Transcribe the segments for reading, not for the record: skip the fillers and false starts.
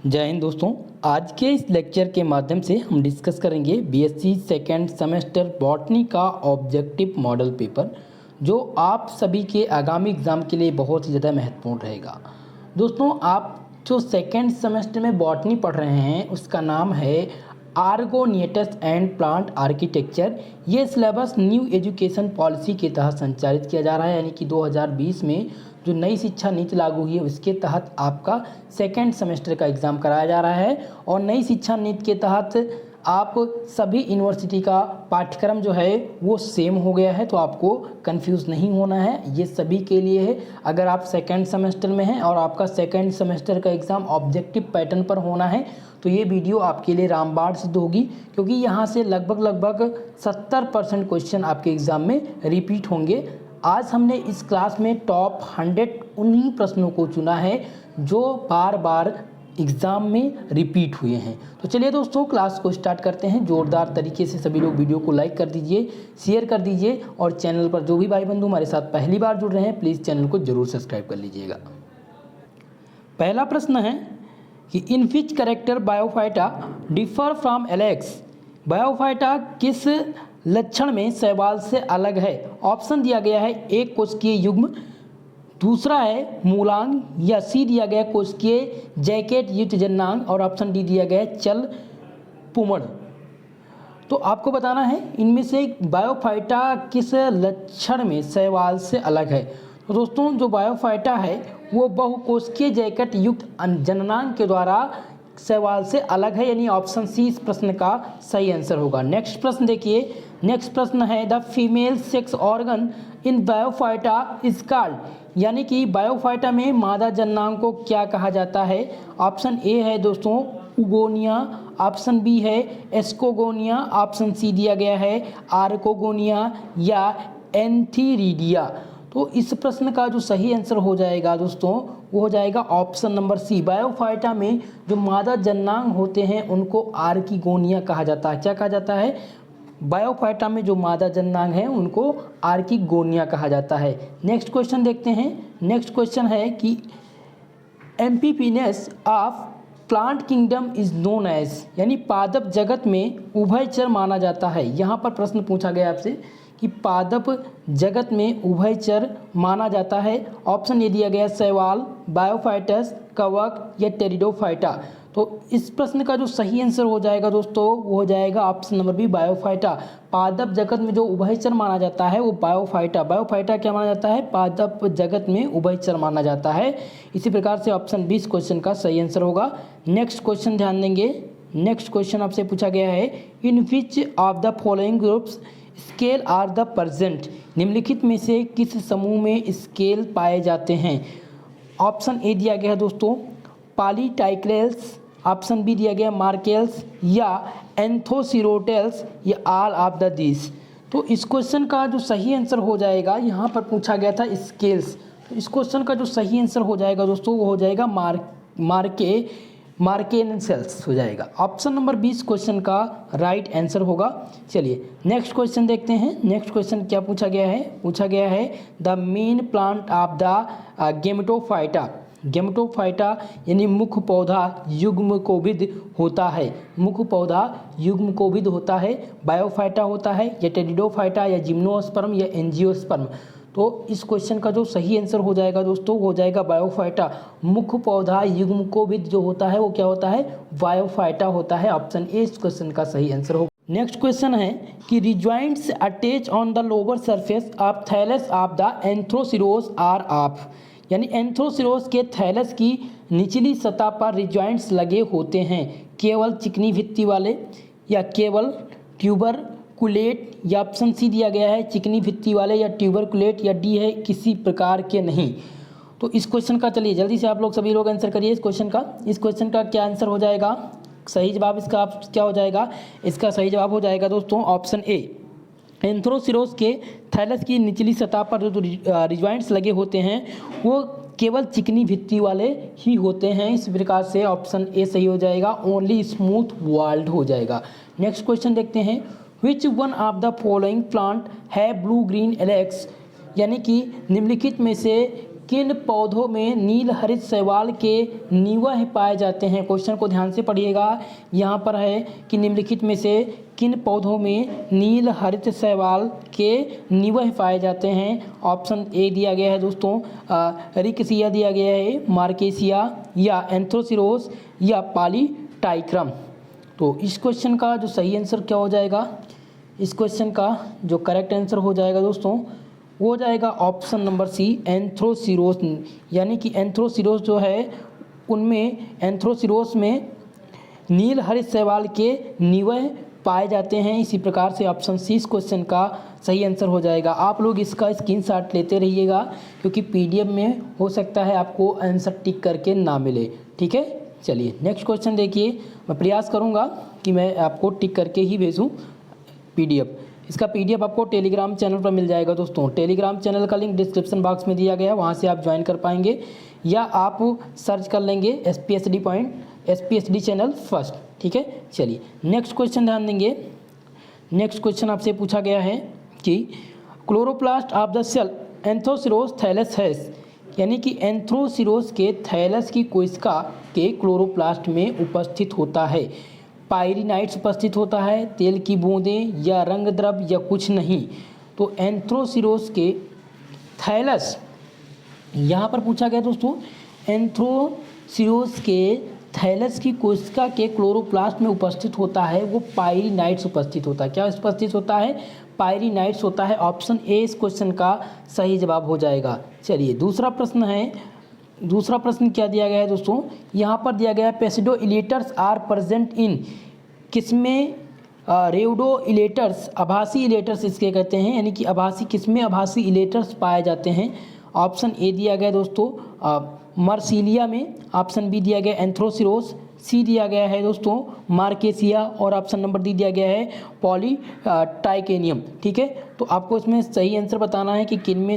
जय हिंद दोस्तों। आज के इस लेक्चर के माध्यम से हम डिस्कस करेंगे बीएससी सेकेंड सेमेस्टर बॉटनी का ऑब्जेक्टिव मॉडल पेपर, जो आप सभी के आगामी एग्ज़ाम के लिए बहुत ही ज़्यादा महत्वपूर्ण रहेगा। दोस्तों, आप जो सेकेंड सेमेस्टर में बॉटनी पढ़ रहे हैं उसका नाम है आर्गोनियटस एंड प्लांट आर्किटेक्चर। ये सिलेबस न्यू एजुकेशन पॉलिसी के तहत संचालित किया जा रहा है, यानी कि 2020 में जो नई शिक्षा नीति लागू हुई है उसके तहत आपका सेकेंड सेमेस्टर का एग्ज़ाम कराया जा रहा है। और नई शिक्षा नीति के तहत आप सभी यूनिवर्सिटी का पाठ्यक्रम जो है वो सेम हो गया है, तो आपको कंफ्यूज नहीं होना है। ये सभी के लिए है। अगर आप सेकेंड सेमेस्टर में हैं और आपका सेकेंड सेमेस्टर का एग्ज़ाम ऑब्जेक्टिव पैटर्न पर होना है तो ये वीडियो आपके लिए रामबाण सिद्ध होगी, क्योंकि यहाँ से लगभग 70% क्वेश्चन आपके एग्ज़ाम में रिपीट होंगे। आज हमने इस क्लास में टॉप 100 उन्हीं प्रश्नों को चुना है जो बार बार एग्ज़ाम में रिपीट हुए हैं। तो चलिए दोस्तों, क्लास को स्टार्ट करते हैं। जोरदार तरीके से सभी लोग वीडियो को लाइक कर दीजिए, शेयर कर दीजिए, और चैनल पर जो भी भाई बंधु हमारे साथ पहली बार जुड़ रहे हैं प्लीज़ चैनल को जरूर सब्सक्राइब कर लीजिएगा। पहला प्रश्न है कि in which character bryophyta differ from algae. Bryophyta किस लक्षण में शैवाल से अलग है? ऑप्शन दिया गया है एक कोशिकीय युग्म, दूसरा है मूलांग, या सी दिया गया कोशिकीय जैकेट युक्त जननांग, और ऑप्शन डी दिया गया चल पुमड़। तो आपको बताना है इनमें से बायोफाइटा किस लक्षण में शैवाल से अलग है। तो दोस्तों, जो बायोफाइटा है वो बहुकोशिकीय जैकेट युक्त जननांग के द्वारा शैवाल से अलग है, यानी ऑप्शन सी इस प्रश्न का सही आंसर होगा। नेक्स्ट प्रश्न देखिए। नेक्स्ट प्रश्न है the female sex organ in Bryophyta is called, यानी कि बायोफाइटा में मादा जननांग को क्या कहा जाता है? ऑप्शन ए है दोस्तों उगोनिया, ऑप्शन बी है एस्कोगोनिया, ऑप्शन सी दिया गया है आर्कोगोनिया या एंथीरिडिया। तो इस प्रश्न का जो सही आंसर हो जाएगा दोस्तों वो हो जाएगा ऑप्शन नंबर सी। बायोफाइटा में जो मादा जननांग होते हैं उनको आर्किगोनिया कहा जाता है। क्या कहा जाता है? बायोफाइटा में जो मादा जननांग है उनको आर्किगोनिया कहा जाता है। नेक्स्ट क्वेश्चन देखते हैं। नेक्स्ट क्वेश्चन है कि amphibians of plant kingdom is known as, यानी पादप जगत में उभयचर माना जाता है। यहाँ पर प्रश्न पूछा गया आपसे कि पादप जगत में उभयचर माना जाता है। ऑप्शन ए दिया गया शैवाल, बायोफाइटस, कवक या टेरिडोफाइटा। तो इस प्रश्न का जो सही आंसर हो जाएगा दोस्तों वो हो जाएगा ऑप्शन नंबर बी बायोफाइटा। पादप जगत में जो उभयचर माना जाता है वो बायोफाइटा। बायोफाइटा क्या माना जाता है? पादप जगत में उभयचर माना जाता है। इसी प्रकार से ऑप्शन 20 क्वेश्चन का सही आंसर होगा। नेक्स्ट क्वेश्चन ध्यान देंगे। नेक्स्ट क्वेश्चन आपसे पूछा गया है in which of the following groups scale are the present, निम्नलिखित में से किस समूह में स्केल पाए जाते हैं? ऑप्शन ए दिया गया है दोस्तों पॉलीटाइक्रेल्स, ऑप्शन बी दिया गया मार्केल्स या एंथोसिरोटेल्स, या ऑल ऑफ द दिस। तो इस क्वेश्चन का जो सही आंसर हो जाएगा, यहाँ पर पूछा गया था स्केल्स, तो इस क्वेश्चन का जो सही आंसर हो जाएगा दोस्तों वो हो जाएगा मार्केनसेल्स हो जाएगा। ऑप्शन नंबर 20 क्वेश्चन का राइट आंसर होगा। चलिए नेक्स्ट क्वेश्चन देखते हैं। नेक्स्ट क्वेश्चन क्या पूछा गया है? पूछा गया है the main plant of the gametophyta. Gametophyta यानी मुख्य पौधा युग्मकोभिद होता है। मुख्य पौधा युग्मकोभिद होता है। बायोफाइटा होता है या टेरिडोफाइटा या जिम्नोस्पर्म या एंजियोस्पर्म। तो इस क्वेश्चन का जो सही आंसर हो जाएगा दोस्तों वो हो जाएगा बायोफाइटा। मुख्य पौधा युग्मकोभिद जो होता है वो क्या होता है? बायोफाइटा होता है। ऑप्शन ए इस क्वेश्चन का सही आंसर होगा। नेक्स्ट क्वेश्चन है कि rhizoids attach on the lower surface of thallus of the anthoceros are of, यानी एंथ्रोसिरोस के थैलस की निचली सतह पर रिजॉइंट्स लगे होते हैं। केवल चिकनी भित्ति वाले या केवल ट्यूबरकुलेट, या ऑप्शन सी दिया गया है चिकनी भित्ति वाले या ट्यूबरकुलेट, या डी है किसी प्रकार के नहीं। तो इस क्वेश्चन का चलिए जल्दी से आप लोग सभी लोग आंसर करिए इस क्वेश्चन का। इस क्वेश्चन का क्या आंसर हो जाएगा? सही जवाब इसका क्या हो जाएगा? इसका सही जवाब हो जाएगा दोस्तों ऑप्शन ए। एंथ्रोसिरोस के थैलस की निचली सतह पर जो रिजॉइंट्स लगे होते हैं वो केवल चिकनी भित्ति वाले ही होते हैं। इस प्रकार से ऑप्शन ए सही हो जाएगा, ओनली स्मूथ वॉल्ड हो जाएगा। नेक्स्ट क्वेश्चन देखते हैं which one of the following plant है ब्लू ग्रीन एलेक्स, यानी कि निम्नलिखित में से किन पौधों में नील हरित शैवाल के निवह पाए जाते हैं। क्वेश्चन को ध्यान से पढ़िएगा। यहाँ पर है कि निम्नलिखित में से किन पौधों में नील हरित शैवाल के निवह पाए जाते हैं। ऑप्शन ए दिया गया है दोस्तों रिकसिया दिया गया है, मार्केसिया या एंथ्रोसिरोस या पॉलीट्राइक्रम। तो इस क्वेश्चन का जो सही आंसर क्या हो जाएगा, इस क्वेश्चन का जो करेक्ट आंसर हो जाएगा दोस्तों वो हो जाएगा ऑप्शन नंबर सी एंथ्रोसिरोस। यानी कि एंथ्रोसिरोस जो है उनमें एंथ्रोसिरोस में नील हरित शैवाल के निवह पाए जाते हैं। इसी प्रकार से ऑप्शन सी इस क्वेश्चन का सही आंसर हो जाएगा। आप लोग इसका स्क्रीनशॉट लेते रहिएगा क्योंकि पीडीएफ में हो सकता है आपको आंसर टिक करके ना मिले। ठीक है, चलिए नेक्स्ट क्वेश्चन देखिए। मैं प्रयास करूँगा कि मैं आपको टिक करके ही भेजूँ पीडीएफ। इसका पीडीएफ आपको टेलीग्राम चैनल पर मिल जाएगा दोस्तों। टेलीग्राम चैनल का लिंक डिस्क्रिप्शन बॉक्स में दिया गया है, वहाँ से आप ज्वाइन कर पाएंगे या आप सर्च कर लेंगे एसपीएसडी चैनल फर्स्ट। ठीक है, चलिए नेक्स्ट क्वेश्चन ध्यान देंगे। नेक्स्ट क्वेश्चन आपसे पूछा गया है कि chloroplast of the cell anthoceros thallus has, यानी कि एंथ्रोसिरोस के थैलस की कोशिका के क्लोरोप्लास्ट में उपस्थित होता है। पायरिनाइट्स उपस्थित होता है, तेल की बूंदें या रंग द्रव्य या कुछ नहीं। तो एंथ्रोसिरोस के थैलस यहाँ पर पूछा गया दोस्तों, एंथ्रोसिरोस के थैलस की कोशिका के क्लोरोप्लास्ट में उपस्थित होता है वो पायरिनाइट्स उपस्थित होता है। क्या उपस्थित होता है? पायरिनाइट्स होता है। ऑप्शन ए इस क्वेश्चन का सही जवाब हो जाएगा। चलिए दूसरा प्रश्न है। दूसरा प्रश्न क्या दिया गया है दोस्तों, यहाँ पर दिया गया है पेसिडो इलेटर्स आर प्रेजेंट इन, किसमें रेउडो इलेटर्स, आभासी इलेटर्स इसके कहते हैं, यानी कि आभासी किसमें आभासी इलेटर्स पाए जाते हैं। ऑप्शन ए दिया गया दोस्तों मर्सिलिया में, ऑप्शन बी दिया गया एंथ्रोसिरोस, सी दिया गया है दोस्तों मार्केसिया और ऑप्शन नंबर डी दिया गया है पॉलीटाइकेनियम। ठीक है, तो आपको इसमें सही आंसर बताना है कि किन में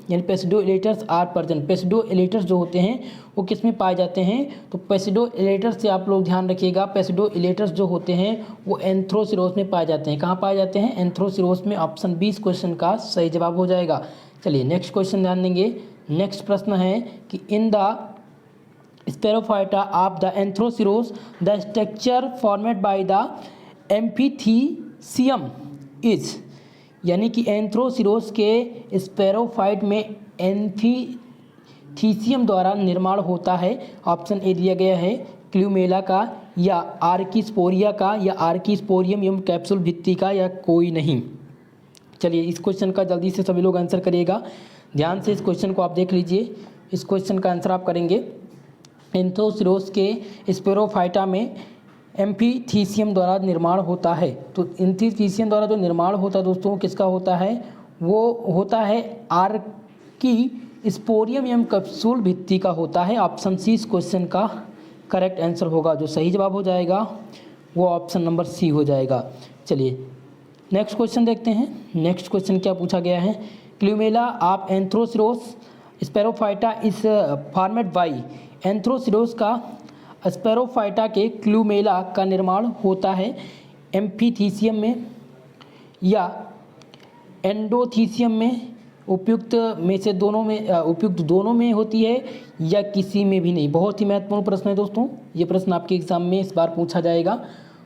यानी पेसिडो इलेटर्स आर प्रेजेंट। पेसिडो इलेटर्स जो होते हैं वो किस में पाए जाते हैं, तो पेसिडो इलेटर्स से आप लोग ध्यान रखिएगा, पेसिडो इलेटर्स जो होते हैं वो एंथ्रोसिरोस में पाए जाते हैं। कहाँ पाए जाते हैं? एंथ्रोसिरोस में। ऑप्शन बी इस क्वेश्चन का सही जवाब हो जाएगा। चलिए नेक्स्ट क्वेश्चन ध्यान देंगे। नेक्स्ट प्रश्न है कि in the sporophyta of the anthoceros the structure formed by the amphithecium is, यानी कि एंथ्रोसिरोस के स्पेरोफाइट में एम्फीथीसियम द्वारा निर्माण होता है। ऑप्शन ए दिया गया है क्ल्यूमेला का या आर्किस्पोरिया का या आर्किस्पोरियम एवं कैप्सूल भित्ति का या कोई नहीं। चलिए इस क्वेश्चन का जल्दी से सभी लोग आंसर करिएगा। ध्यान से इस क्वेश्चन को आप देख लीजिए। इस क्वेश्चन का आंसर आप करेंगे एंथ्रोसिरोस के स्पेरोफाइटा में एम्फीथीसियम द्वारा निर्माण होता है। तो एम्फीथीसियम द्वारा जो निर्माण होता है दोस्तों किसका होता है, वो होता है आर्किस्पोरियम एवं कैप्सूल भित्ति का होता है। ऑप्शन सी इस क्वेश्चन का करेक्ट आंसर होगा। जो सही जवाब हो जाएगा वो ऑप्शन नंबर सी हो जाएगा। चलिए नेक्स्ट क्वेश्चन देखते हैं। नेक्स्ट क्वेश्चन क्या पूछा गया है, क्ल्यूमेला ऑफ एंथ्रोसिरोस स्पेरोफाइटा इस फॉर्मेट बाई, एंथ्रोसिरोस का स्पेरोफाइटा के क्ल्यूमेला का निर्माण होता है एम्फीथीसियम में या एंडोथीसियम में, उपयुक्त में से दोनों में, उपयुक्त दोनों में होती है या किसी में भी नहीं। बहुत ही महत्वपूर्ण प्रश्न है दोस्तों, ये प्रश्न आपके एग्जाम में इस बार पूछा जाएगा,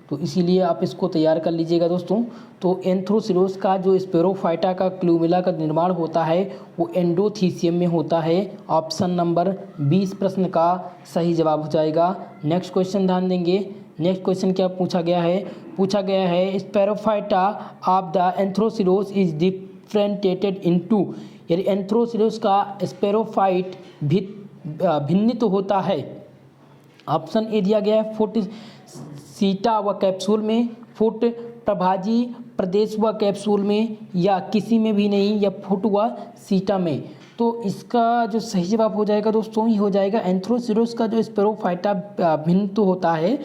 तो इसीलिए आप इसको तैयार कर लीजिएगा दोस्तों। तो एंथ्रोसिरोस का जो स्पेरोफाइटा का क्ल्यूमेला का निर्माण होता है वो एंडोथीसियम में होता है। ऑप्शन नंबर 20 प्रश्न का सही जवाब हो जाएगा। नेक्स्ट क्वेश्चन ध्यान देंगे। नेक्स्ट क्वेश्चन क्या पूछा गया है, पूछा गया है स्पेरोफाइटा of the anthoceros is डिफरेंटिएटेड into, यानी एंथ्रोसिरोस का स्पेरोफाइट भिन्नित होता है। ऑप्शन ए दिया गया है फुट सीटा व कैप्सूल में, फुट प्रभाजी प्रदेश व कैप्सूल में या किसी में भी नहीं या फुट व सीटा में। तो इसका जो सही जवाब हो जाएगा दोस्तों ये हो जाएगा एंथ्रोसिरोस का जो स्पेरोफाइटा भिन्न तो होता है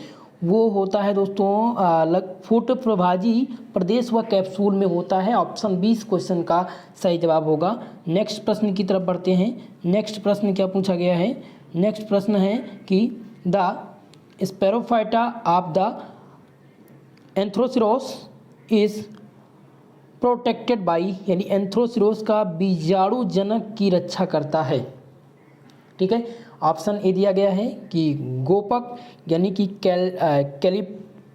वो होता है दोस्तों फुट प्रभाजी प्रदेश व कैप्सूल में होता है। ऑप्शन 20 क्वेश्चन का सही जवाब होगा। नेक्स्ट प्रश्न की तरफ बढ़ते हैं। नेक्स्ट प्रश्न क्या पूछा गया है, नेक्स्ट प्रश्न है कि the sporophyta of the anthoceros is protected by, यानी एंथ्रोसिरोस का बीजाणु जनक की रक्षा करता है। ठीक है, ऑप्शन ए दिया गया है कि गोपक यानी कि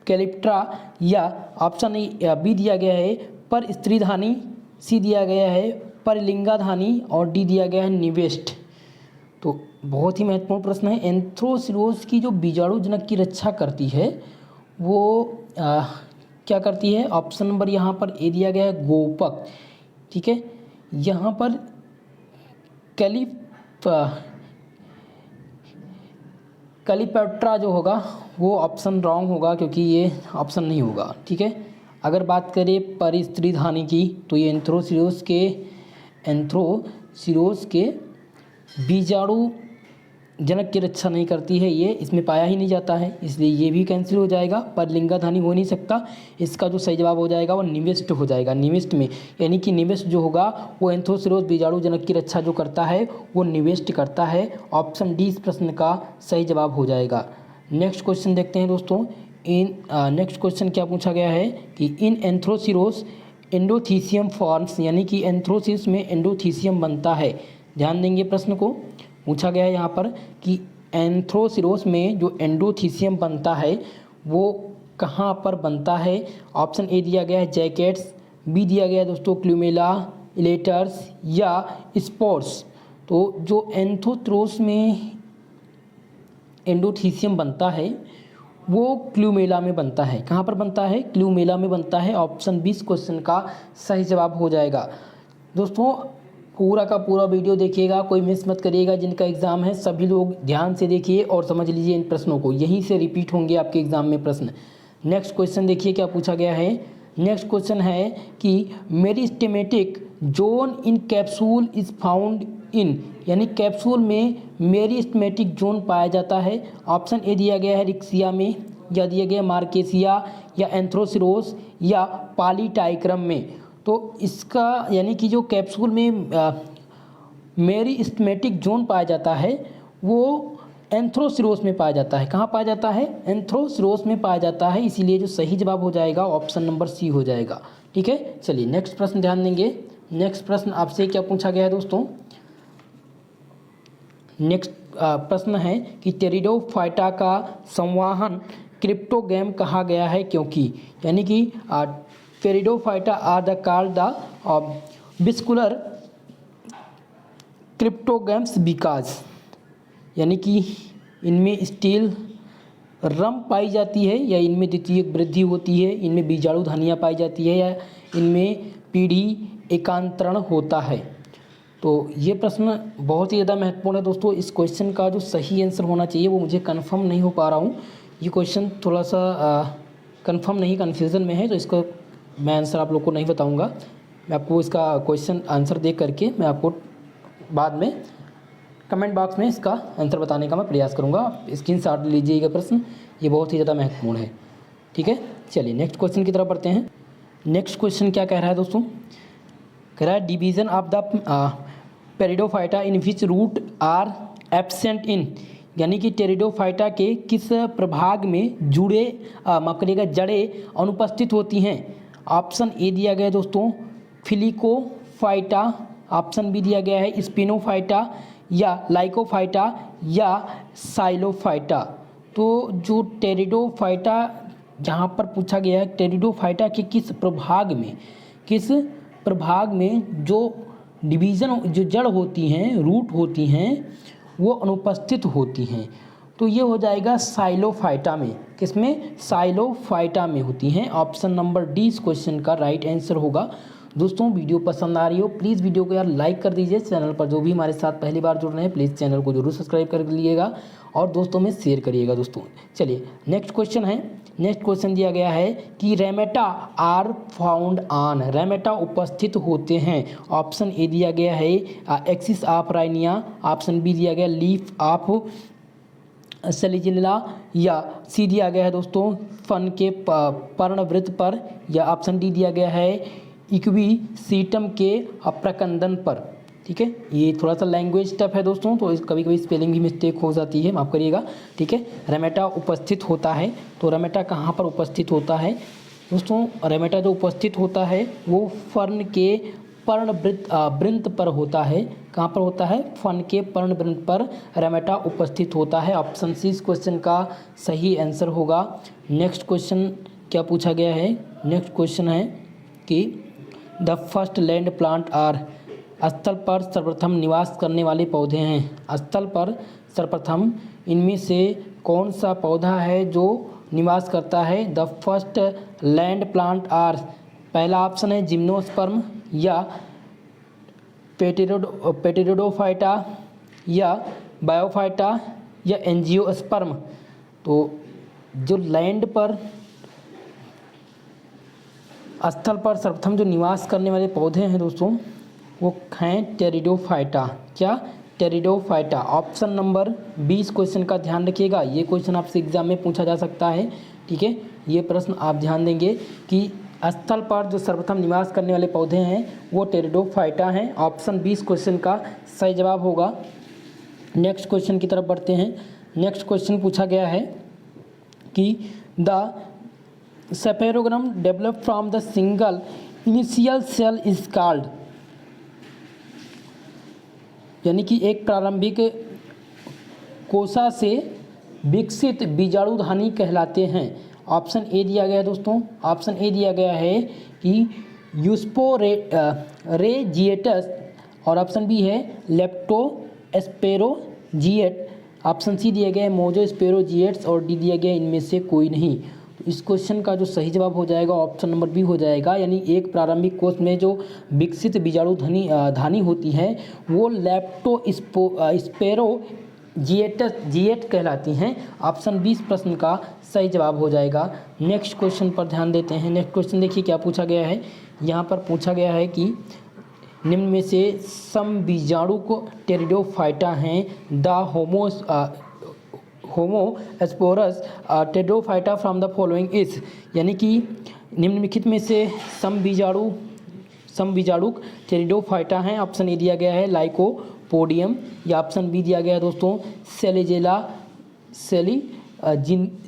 कैलिप्ट्रा, या ऑप्शन ए बी दिया गया है पर स्त्रीधानी, सी दिया गया है पर लिंगाधानी, और डी दिया गया है निवेस्ट। तो बहुत ही महत्वपूर्ण प्रश्न है। एंथ्रोसिरोस की जो बीजाणु जनक की रक्षा करती है वो क्या करती है? ऑप्शन नंबर यहाँ पर ए दिया गया है गोपक। ठीक है, यहाँ पर कैलिपेट्रा जो होगा वो ऑप्शन रॉन्ग होगा, क्योंकि ये ऑप्शन नहीं होगा। ठीक है, अगर बात करें परिस्त्रीधानी की तो ये एंथ्रोसिरोस के बीजाणु जनक की रक्षा नहीं करती है, ये इसमें पाया ही नहीं जाता है, इसलिए ये भी कैंसिल हो जाएगा। पर लिंगाधानी हो नहीं सकता। इसका जो सही जवाब हो जाएगा वो निवेस्ट हो जाएगा। निवेस्ट में यानी कि निवेस्ट जो होगा वो एंथ्रोसिरोस बीजाणु जनक की रक्षा जो करता है वो निवेस्ट करता है। ऑप्शन डी इस प्रश्न का सही जवाब हो जाएगा। नेक्स्ट क्वेश्चन देखते हैं दोस्तों। नेक्स्ट क्वेश्चन क्या पूछा गया है कि इन एंथ्रोसिरोस एंडोथीसियम फॉर्म्स, यानी कि एंथ्रोसिस में एंडोथीसियम बनता है। ध्यान देंगे, प्रश्न को पूछा गया है यहाँ पर कि एंथ्रोसिरोस में जो एंडोथीसियम बनता है वो कहाँ पर बनता है। ऑप्शन ए दिया गया है जैकेट्स, बी दिया गया है दोस्तों क्लूमेला, इलेटर्स, या स्पोर्स। तो जो एंथ्रोसिरोस में एंडोथीसियम बनता है वो क्लूमेला में बनता है। कहाँ पर बनता है? क्लूमेला में बनता है। ऑप्शन 20 क्वेश्चन का सही जवाब हो जाएगा। दोस्तों पूरा का पूरा वीडियो देखिएगा, कोई मिस मत करिएगा। जिनका एग्ज़ाम है सभी लोग ध्यान से देखिए और समझ लीजिए इन प्रश्नों को, यहीं से रिपीट होंगे आपके एग्ज़ाम में प्रश्न। नेक्स्ट क्वेश्चन देखिए क्या पूछा गया है। नेक्स्ट क्वेश्चन है कि meristematic zone in capsule is found इन, यानी कैप्सूल में मेरिस्टेमेटिक जोन पाया जाता है। ऑप्शन ए दिया गया है रिक्सिया में, या दिया गया मार्केसिया, या एंथ्रोसिरोस, या पॉलीटाइक्रम में। तो इसका यानी कि जो कैप्सूल में मेरिस्टेमेटिक जोन पाया जाता है वो एंथ्रोसिरोस में पाया जाता है। कहाँ पाया जाता है? एंथ्रोसिरोस में पाया जाता है। इसीलिए जो सही जवाब हो जाएगा ऑप्शन नंबर सी हो जाएगा। ठीक है, चलिए नेक्स्ट प्रश्न ध्यान देंगे। नेक्स्ट प्रश्न आपसे क्या पूछा गया है दोस्तों? नेक्स्ट प्रश्न है कि टेरिडोफाइटा का संवाहन क्रिप्टोगैम कहा गया है क्योंकि, यानी कि pteridophyta are the called the vascular cryptogams because, यानी कि इनमें स्टील रम पाई जाती है, या इनमें द्वितीयक वृद्धि होती है, इनमें बीजाणु धानियाँ पाई जाती है, या इनमें पीढ़ी एकांतरण होता है। तो ये प्रश्न बहुत ही ज़्यादा महत्वपूर्ण है दोस्तों। इस क्वेश्चन का जो सही आंसर होना चाहिए वो मुझे कंफर्म नहीं हो पा रहा हूँ। ये क्वेश्चन थोड़ा सा कंफर्म नहीं, कन्फ्यूज़न में है, तो इसको मैं आंसर आप लोग को नहीं बताऊँगा। मैं आपको इसका क्वेश्चन आंसर दे करके मैं आपको बाद में कमेंट बॉक्स में इसका आंसर बताने का मैं प्रयास करूँगा। स्क्रीनशॉट लीजिएगा प्रश्न, ये बहुत ही ज़्यादा महत्वपूर्ण है। ठीक है, चलिए नेक्स्ट क्वेश्चन की तरफ बढ़ते हैं। नेक्स्ट क्वेश्चन क्या कह रहा है दोस्तों? कह रहा है division of the Pteridophyta in which root are absent in, यानी कि टेरिडोफाइटा के किस प्रभाग में माफ करिएगा जड़ें अनुपस्थित होती हैं। ऑप्शन ए दिया गया है दोस्तों फिलिकोफाइटा, ऑप्शन बी दिया गया है स्पिनोफाइटा, या लाइकोफाइटा, या साइलोफाइटा। तो जो टेरिडोफाइटा जहाँ पर पूछा गया है टेरिडोफाइटा के किस प्रभाग में जो डिवीज़न जो जड़ होती हैं, रूट होती हैं, वो अनुपस्थित होती हैं। तो ये हो जाएगा साइलोफाइटा में। किसमें? साइलोफाइटा में होती हैं। ऑप्शन नंबर डी इस क्वेश्चन का राइट आंसर होगा। दोस्तों वीडियो पसंद आ रही हो प्लीज़ वीडियो को यार लाइक कर दीजिए। चैनल पर जो भी हमारे साथ पहली बार जुड़ रहे हैं प्लीज़ चैनल को जरूर सब्सक्राइब कर लीजिएगा और दोस्तों में शेयर करिएगा दोस्तों। चलिए नेक्स्ट क्वेश्चन है। नेक्स्ट क्वेश्चन दिया गया है कि ramenta are found on, ramenta उपस्थित होते हैं। ऑप्शन ए दिया गया है axis of Rhynia, option B दिया गया लीफ ऑफ सेलिजिला, या सी दिया गया है दोस्तों फन के पर्णवृत्त पर, या ऑप्शन डी दिया गया है इक्विसीटम के प्रकंदन पर। ठीक है, ये थोड़ा सा लैंग्वेज टफ है दोस्तों, तो कभी कभी स्पेलिंग भी मिस्टेक हो जाती है, माफ़ करिएगा। ठीक है, रेमेटा उपस्थित होता है, तो रेमेटा कहाँ पर उपस्थित होता है? दोस्तों रेमेटा जो उपस्थित होता है वो फर्न के वृंत पर होता है। कहाँ पर होता है? फर्न के पर्णवृंत पर रेमेटा उपस्थित होता है। ऑप्शन सी इस क्वेश्चन का सही आंसर होगा। नेक्स्ट क्वेश्चन क्या पूछा गया है? नेक्स्ट क्वेश्चन है कि the first land plant are, स्थल पर सर्वप्रथम निवास करने वाले पौधे हैं। स्थल पर सर्वप्रथम इनमें से कौन सा पौधा है जो निवास करता है? The first land plant are, पहला ऑप्शन है जिम्नोस्पर्म या पेटिरिडोफाइटा या बायोफाइटा या एंजियोस्पर्म। तो जो लैंड पर स्थल पर सर्वप्रथम जो निवास करने वाले पौधे हैं दोस्तों वो हैं टेरिडोफाइटा। क्या? टेरिडोफाइटा। ऑप्शन नंबर 20 क्वेश्चन का ध्यान रखिएगा। ये क्वेश्चन आपसे एग्जाम में पूछा जा सकता है। ठीक है, ये प्रश्न आप ध्यान देंगे कि स्थल पर जो सर्वप्रथम निवास करने वाले पौधे हैं वो टेरिडोफाइटा हैं। ऑप्शन 20 क्वेश्चन का सही जवाब होगा। नेक्स्ट क्वेश्चन की तरफ बढ़ते हैं। नेक्स्ट क्वेश्चन पूछा गया है कि the sporangium develop from the single initial cell is called, यानी कि एक प्रारंभिक कोशा से विकसित बीजाणुधानी कहलाते हैं। ऑप्शन ए दिया गया है दोस्तों, ऑप्शन ए दिया गया है कि यूस्पोरेजिएटस और ऑप्शन बी है लेप्टोस्पेरोजिएट। ऑप्शन सी दिया गया है मोजोस्पेरोजिएट्स और डी दिया गया है इनमें से कोई नहीं। तो इस क्वेश्चन का जो सही जवाब हो जाएगा ऑप्शन नंबर बी हो जाएगा, यानी एक प्रारंभिक कोश में जो विकसित बीजाणुधानी होती है वो लेप्टोस्पेरोजिएट कहलाती हैं। ऑप्शन 20 प्रश्न का सही जवाब हो जाएगा। नेक्स्ट क्वेश्चन पर ध्यान देते हैं। नेक्स्ट क्वेश्चन देखिए क्या पूछा गया है। यहाँ पर पूछा गया है कि निम्न में से समबीजाणुक टेरिडोफाइटा हैं। The homosporous pteridophyta from the following is, यानी कि निम्नलिखित में से समबीजाणुक टेरिडोफाइटा हैं। ऑप्शन ए दिया गया है लाइकोपोडियम या ऑप्शन बी दिया गया है दोस्तों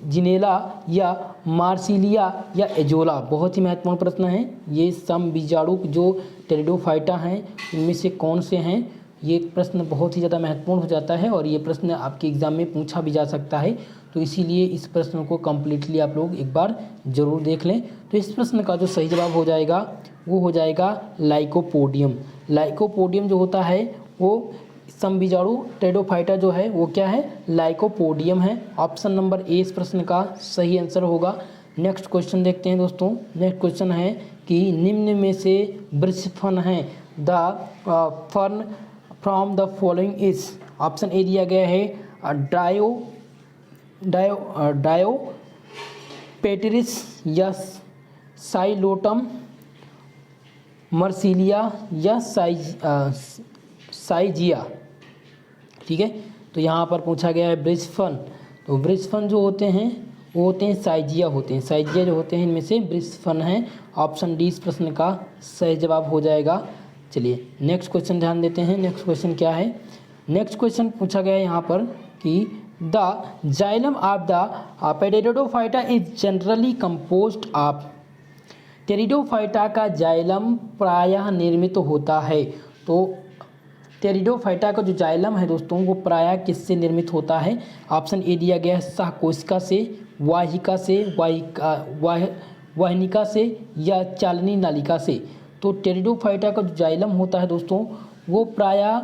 जिनेला या मार्सिलिया या एजोला। बहुत ही महत्वपूर्ण प्रश्न है। ये समबीजाणुक जो टेरिडोफाइटा हैं इनमें से कौन से हैं? ये प्रश्न बहुत ही ज़्यादा महत्वपूर्ण हो जाता है और ये प्रश्न आपके एग्ज़ाम में पूछा भी जा सकता है। तो इसीलिए इस प्रश्न को कम्प्लीटली आप लोग एक बार ज़रूर देख लें। तो इस प्रश्न का जो सही जवाब हो जाएगा वो हो जाएगा लाइकोपोडियम। लाइकोपोडियम जो होता है वो समबीजाणु टेरिडोफाइटा जो है वो क्या है? लाइकोपोडियम है। ऑप्शन नंबर ए इस प्रश्न का सही आंसर होगा। नेक्स्ट क्वेश्चन देखते हैं दोस्तों। नेक्स्ट क्वेश्चन है कि निम्न में से वृक्ष फर्न है। The fern from the following is, option A दिया गया है डायोपेटिरिस या साइलोटम मर्सिलिया या साइजिया। ठीक है, तो यहाँ पर पूछा गया है वृक्ष फर्न। तो वृक्ष फर्न जो होते हैं वो होते हैं साइजिया होते हैं। साइजिया जो होते हैं इनमें से वृक्ष फर्न हैं। ऑप्शन डी इस प्रश्न का सही जवाब हो जाएगा। चलिए नेक्स्ट क्वेश्चन ध्यान देते हैं। नेक्स्ट क्वेश्चन क्या है? नेक्स्ट क्वेश्चन पूछा गया है यहाँ पर कि the xylem of the pteridophyta is generally composed of, pteridophyta का जाइलम प्रायः निर्मित होता है। तो टेरिडोफाइटा का जो जाइलम है दोस्तों वो प्रायः किससे निर्मित होता है? ऑप्शन ए दिया गया है सहकोशिका से, वाहिका से, वाहिनिका से या चालनी नालिका से। तो टेरिडोफाइटा का जो जाइलम होता है दोस्तों वो प्रायः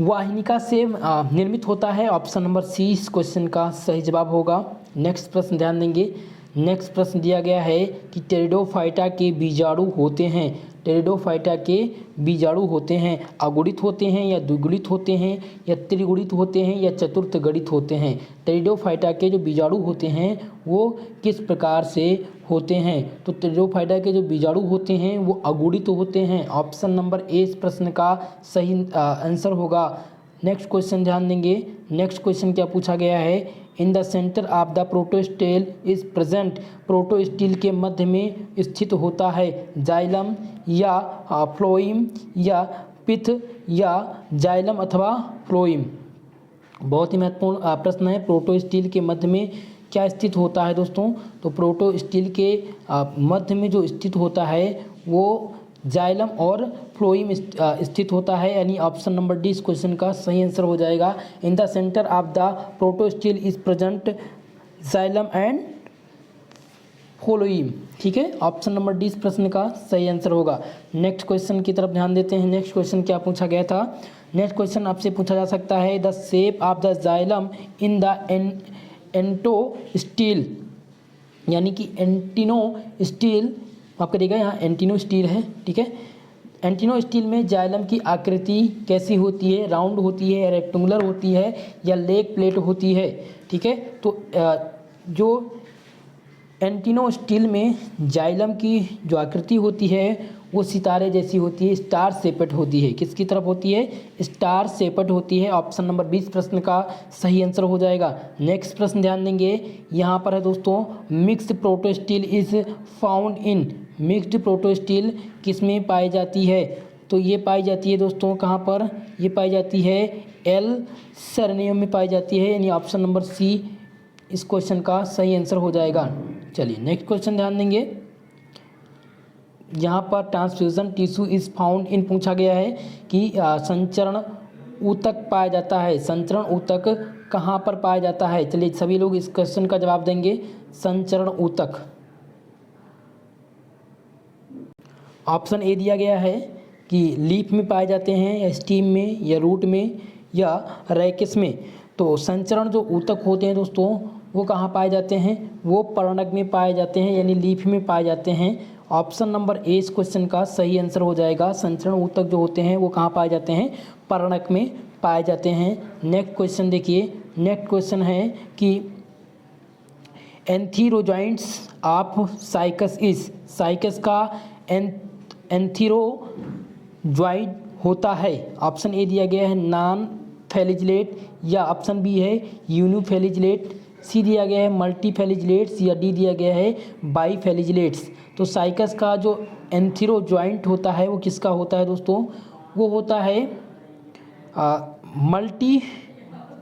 वाहिनिका से निर्मित होता है। ऑप्शन नंबर सी इस क्वेश्चन का सही जवाब होगा। नेक्स्ट प्रश्न ध्यान देंगे। नेक्स्ट प्रश्न दिया गया है कि टेरिडोफाइटा के बीजाणु होते हैं, टेरिडोफाइटा के बीजाणु होते हैं अगुणित होते हैं या द्विगुणित होते हैं या त्रिगुणित होते हैं या चतुर्थ गणित होते हैं। टेरिडोफाइटा के जो बीजाणु होते हैं वो किस प्रकार से होते हैं? तो टेरिडोफाइटा के जो बीजाणु होते हैं वो अगुणित होते हैं। ऑप्शन नंबर ए इस प्रश्न का सही आंसर होगा। नेक्स्ट क्वेश्चन ध्यान देंगे। नेक्स्ट क्वेश्चन क्या पूछा गया है? In the centre of the protostele is present, protostele के मध्य में स्थित होता है जाइलम या फ्लोइम या पिथ या जाइलम अथवा फ्लोइम। बहुत ही महत्वपूर्ण प्रश्न है। प्रोटोस्टील के मध्य में क्या स्थित होता है दोस्तों? तो प्रोटोस्टिल के मध्य में जो स्थित होता है वो जाइलम और फ्लोएम स्थित होता है, यानी ऑप्शन नंबर डी इस क्वेश्चन का सही आंसर हो जाएगा। In the centre of the protostele is present xylem and phloem. ठीक है, ऑप्शन नंबर डी इस प्रश्न का सही आंसर होगा। नेक्स्ट क्वेश्चन की तरफ ध्यान देते हैं। नेक्स्ट क्वेश्चन क्या पूछा गया था? नेक्स्ट क्वेश्चन आपसे पूछा जा सकता है the shape of the xylem in the actinostele, यानी कि एंटिनोस्टील आप करिएगा, यहाँ एंटिनोस्टील है। ठीक है, एंटिनोस्टील में जाइलम की आकृति कैसी होती है? राउंड होती है, रेक्टेंगुलर होती है, या लेग प्लेट होती है? ठीक है, तो जो एंटिनोस्टील में जाइलम की जो आकृति होती है वो सितारे जैसी होती है, स्टार शेपेड होती है। किसकी तरफ होती है? स्टार शेपेड होती है। ऑप्शन नंबर 20 प्रश्न का सही आंसर हो जाएगा। नेक्स्ट प्रश्न ध्यान देंगे, यहाँ पर है दोस्तों mixed protostele is found in. Mixed protostele किस में पाई जाती है? तो ये पाई जाती है दोस्तों कहाँ पर? ये पाई जाती है एल सेरेनियम में पाई जाती है, यानी ऑप्शन नंबर सी इस क्वेश्चन का सही आंसर हो जाएगा। चलिए नेक्स्ट क्वेश्चन ध्यान देंगे, यहाँ पर ट्रांसफ्यूजन टिश्यू इज फाउंड इन पूछा गया है कि संचरण ऊतक पाया जाता है। संचरण ऊतक कहाँ पर पाया जाता है? चलिए सभी लोग इस क्वेश्चन का जवाब देंगे। संचरण ऊतक ऑप्शन ए दिया गया है कि लीफ में पाए जाते हैं, या स्टीम में, या रूट में, या रैकेस में। तो संचरण जो ऊतक होते हैं दोस्तों वो कहाँ पाए जाते हैं? वो पर्णक में पाए जाते हैं, यानी लीफ में पाए जाते हैं। ऑप्शन नंबर ए इस क्वेश्चन का सही आंसर हो जाएगा। संचरण ऊतक जो होते हैं वो कहाँ पाए जाते हैं? पर्णक में पाए जाते हैं। नेक्स्ट क्वेश्चन देखिए, नेक्स्ट क्वेश्चन है कि एंथीरोजॉइंट्स ऑफ साइकस इज। साइकस का एंथीरोजॉइड होता है। ऑप्शन ए दिया गया है नॉन फ्लैजिलेट, या ऑप्शन बी है यूनिफ्लैजिलेट, सी दिया गया है मल्टी फ्लैजिलेट्स, या डी दिया गया है बाई फ्लैजिलेट्स। तो साइकस का जो एंथीरोजॉइंट होता है वो किसका होता है दोस्तों? वो होता है मल्टी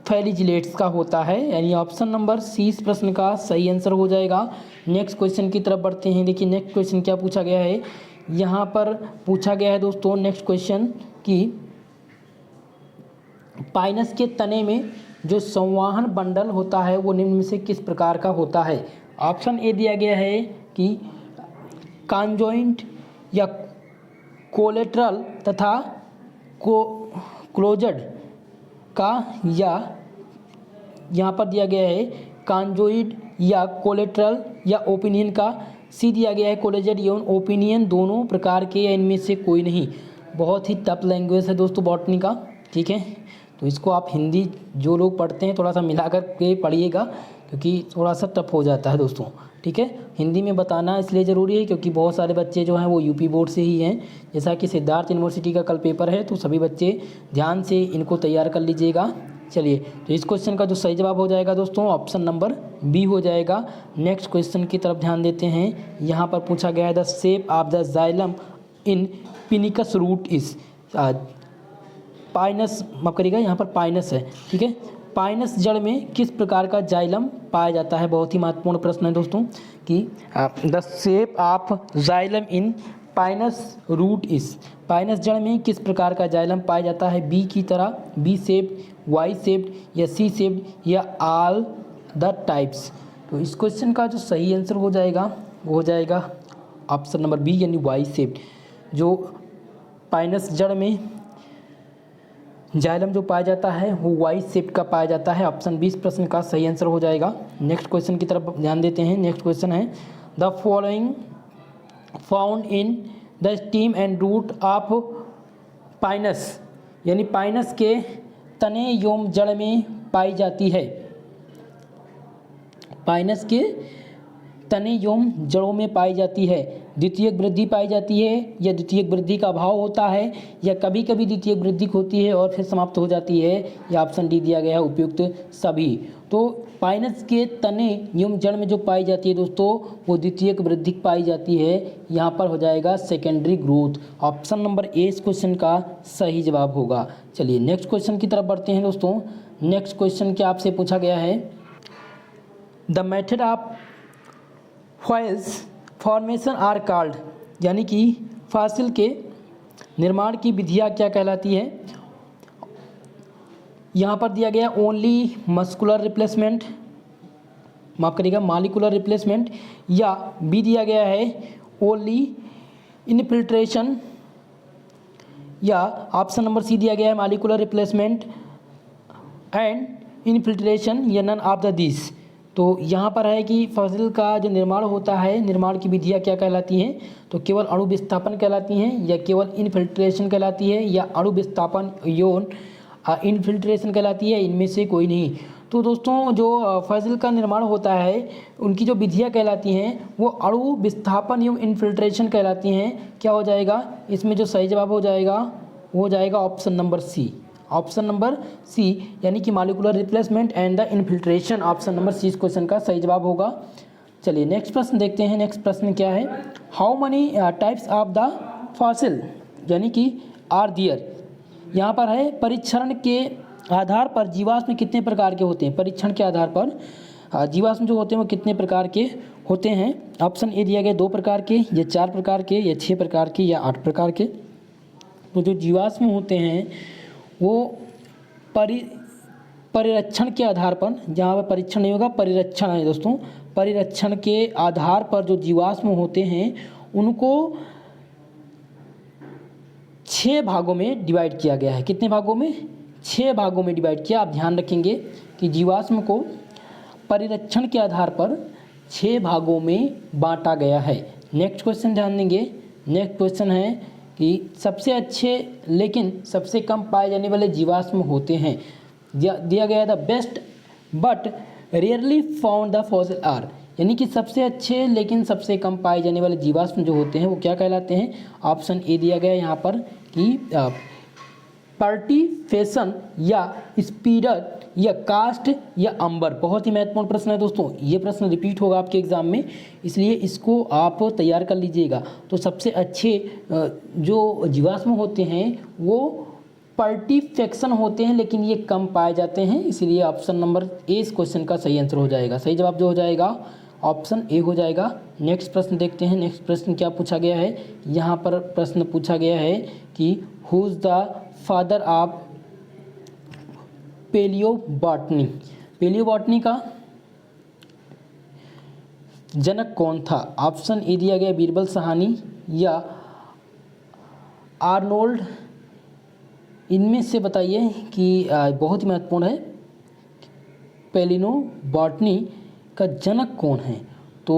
फ्लैजिलेट्स का होता है, यानी ऑप्शन नंबर सी इस प्रश्न का सही आंसर हो जाएगा। नेक्स्ट क्वेश्चन की तरफ बढ़ते हैं। देखिए नेक्स्ट क्वेश्चन क्या पूछा गया है? यहाँ पर पूछा गया है दोस्तों नेक्स्ट क्वेश्चन कि पाइनस के तने में जो संवहन बंडल होता है वो निम्न में से किस प्रकार का होता है? ऑप्शन ए दिया गया है कि कॉन्जॉइंट, या कोलेटरल तथा क्लोज्ड का, या यहाँ पर दिया गया है कॉन्जॉइंट या कोलेटरल या ओपिनियन का। सी दिया गया है कोलेजड या ओपिनियन, दोनों प्रकार के या इनमें से कोई नहीं। बहुत ही टफ लैंग्वेज है दोस्तों बॉटनी का। ठीक है, तो इसको आप हिंदी जो लोग पढ़ते हैं थोड़ा सा मिला कर के पढ़िएगा, क्योंकि थोड़ा सा टफ हो जाता है दोस्तों। ठीक है, हिंदी में बताना इसलिए ज़रूरी है क्योंकि बहुत सारे बच्चे जो हैं वो यूपी बोर्ड से ही हैं। जैसा कि सिद्धार्थ यूनिवर्सिटी का कल पेपर है, तो सभी बच्चे ध्यान से इनको तैयार कर लीजिएगा। चलिए, तो इस क्वेश्चन का जो सही जवाब हो जाएगा दोस्तों ऑप्शन नंबर बी हो जाएगा। नेक्स्ट क्वेश्चन की तरफ ध्यान देते हैं। यहाँ पर पूछा गया है the shape of the xylem in pinus root is. Pinus माफ करिएगा, यहाँ पर पाइनस है। ठीक है, पाइनस जड़ में किस प्रकार का जाइलम पाया जाता है? बहुत ही महत्वपूर्ण प्रश्न है दोस्तों कि the shape of xylem in Pinus root is. Pinus जड़ में किस प्रकार का जाइलम पाया जाता है? बी की तरह, बी शेप्ड, वाई शेप्ड, या सी शेप्ड, या ऑल द टाइप्स। तो इस क्वेश्चन का जो सही आंसर हो जाएगा वो हो जाएगा ऑप्शन नंबर बी, यानी वाई शेप्ड। जो पाइनस जड़ में जाइलम जो पाया जाता है वो वाई शेप का पाया जाता है। ऑप्शन 20 प्रश्न का सही आंसर हो जाएगा। नेक्स्ट क्वेश्चन की तरफ ध्यान देते हैं। नेक्स्ट क्वेश्चन है the following found in the stem and root of Pinus, यानी पाइनस के तने एवं जड़ में पाई जाती है। पाइनस के तने एवं जड़ों में पाई जाती है। द्वितीयक वृद्धि पाई जाती है, या द्वितीयक वृद्धि का अभाव होता है, या कभी कभी द्वितीयक वृद्धि होती है और फिर समाप्त हो जाती है, या ऑप्शन डी दिया गया है उपयुक्त सभी। तो पाइनस के तने एवं जड़ में जो पाई जाती है दोस्तों वो द्वितीयक वृद्धि पाई जाती है। यहाँ पर हो जाएगा secondary growth. Option number A इस क्वेश्चन का सही जवाब होगा। चलिए नेक्स्ट क्वेश्चन की तरफ बढ़ते हैं दोस्तों। नेक्स्ट क्वेश्चन क्या आपसे पूछा गया है? The method of fossils formation are called, यानी कि फॉसिल के निर्माण की विधियाँ क्या कहलाती है। यहाँ पर दिया गया ओनली मस्कुलर रिप्लेसमेंट, माफ करिएगा मॉलिक्यूलर रिप्लेसमेंट, या बी दिया गया है ओनली इनफिल्ट्रेशन, या ऑप्शन नंबर सी दिया गया है मॉलिक्यूलर रिप्लेसमेंट एंड इनफिल्ट्रेशन, या नन ऑफ द दिस। तो यहाँ पर है कि फॉसिल का जो निर्माण होता है, निर्माण की विधियाँ क्या कहलाती हैं, तो केवल अणु विस्थापन कहलाती हैं, या केवल इनफिल्ट्रेशन कहलाती है, या अणु विस्थापन यौन इनफिल्ट्रेशन कहलाती है, इनमें से कोई नहीं। तो दोस्तों जो फॉसिल का निर्माण होता है उनकी जो विधियाँ कहलाती हैं वो अणु विस्थापन एवं इनफिल्ट्रेशन कहलाती हैं। क्या हो जाएगा इसमें, जो सही जवाब हो जाएगा वो हो जाएगा option number C, option number C, यानी कि molecular replacement and the infiltration. Option number C इस क्वेश्चन का सही जवाब होगा। चलिए नेक्स्ट प्रश्न देखते हैं। नेक्स्ट प्रश्न क्या है, how many types of the fossil, यानी कि आर दियर। यहाँ पर है परीक्षण के आधार पर जीवाश्म कितने प्रकार के होते हैं। परीक्षण के आधार पर जीवाश्म जो होते हैं वो कितने प्रकार के होते हैं। ऑप्शन ए दिया गया 2 प्रकार के, या 4 प्रकार के, या 6 प्रकार के, या 8 प्रकार के। तो जो जीवाश्म होते हैं वो परिरक्षण के आधार पर, जहाँ पर परीक्षण नहीं होगा परिरक्षण है दोस्तों, परिरक्षण के आधार पर जो जीवाश्म होते हैं उनको 6 भागों में डिवाइड किया गया है। कितने भागों में, 6 भागों में डिवाइड किया। आप ध्यान रखेंगे कि जीवाश्म को परिरक्षण के आधार पर 6 भागों में बांटा गया है। नेक्स्ट क्वेश्चन ध्यान देंगे। नेक्स्ट क्वेश्चन है कि सबसे अच्छे लेकिन सबसे कम पाए जाने वाले जीवाश्म होते हैं। दिया गया the best but rarely found the fossil are, यानी कि सबसे अच्छे लेकिन सबसे कम पाए जाने वाले जीवाश्म जो होते हैं वो क्या कहलाते हैं। ऑप्शन ए दिया गया है यहाँ पर कि पार्टिफेशन, या स्पीडर, या कास्ट, या अंबर। बहुत ही महत्वपूर्ण प्रश्न है दोस्तों, ये प्रश्न रिपीट होगा आपके एग्जाम में, इसलिए इसको आप तैयार कर लीजिएगा। तो सबसे अच्छे जो जीवाश्म होते हैं वो पार्टिफेक्शन होते हैं, लेकिन ये कम पाए जाते हैं, इसलिए ऑप्शन नंबर ए इस क्वेश्चन का सही आंसर हो जाएगा। सही जवाब जो हो जाएगा ऑप्शन ए हो जाएगा। नेक्स्ट प्रश्न देखते हैं। नेक्स्ट प्रश्न क्या पूछा गया है। यहाँ पर प्रश्न पूछा गया है कि who is the father of palaeobotany. Palaeobotany का जनक कौन था। ऑप्शन ए दिया गया बीरबल साहनी, या आर्नोल्ड। इनमें से बताइए कि बहुत ही महत्वपूर्ण है, पेलियोबॉटनी का जनक कौन है। तो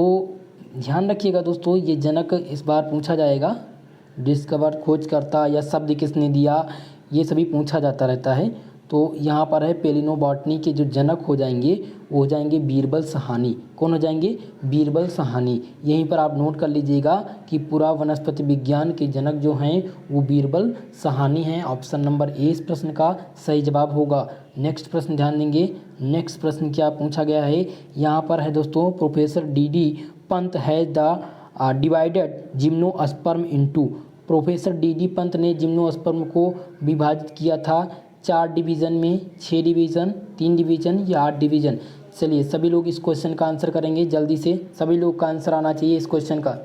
ध्यान रखिएगा दोस्तों, ये जनक इस बार पूछा जाएगा। डिस्कवर, खोजकर्ता, या शब्द किसने दिया, ये सभी पूछा जाता रहता है। तो यहाँ पर है पेलियोबॉटनी के जो जनक हो जाएंगे वो हो जाएंगे बीरबल साहनी। कौन हो जाएंगे, बीरबल साहनी। यहीं पर आप नोट कर लीजिएगा कि पूरा वनस्पति विज्ञान के जनक जो हैं वो बीरबल साहनी हैं। ऑप्शन नंबर ए इस प्रश्न का सही जवाब होगा। नेक्स्ट प्रश्न ध्यान देंगे। नेक्स्ट प्रश्न क्या पूछा गया है। यहाँ पर है दोस्तों, प्रोफेसर डी पंत है the divided gymnosperm into. Professor D Pant ने जिम्नोस्पर्म को विभाजित किया था 4 डिवीज़न में, 6 डिवीज़न, 3 डिवीज़न, या 8 डिवीज़न। चलिए सभी लोग इस क्वेश्चन का आंसर करेंगे जल्दी से। सभी लोग का आंसर आना चाहिए इस क्वेश्चन का।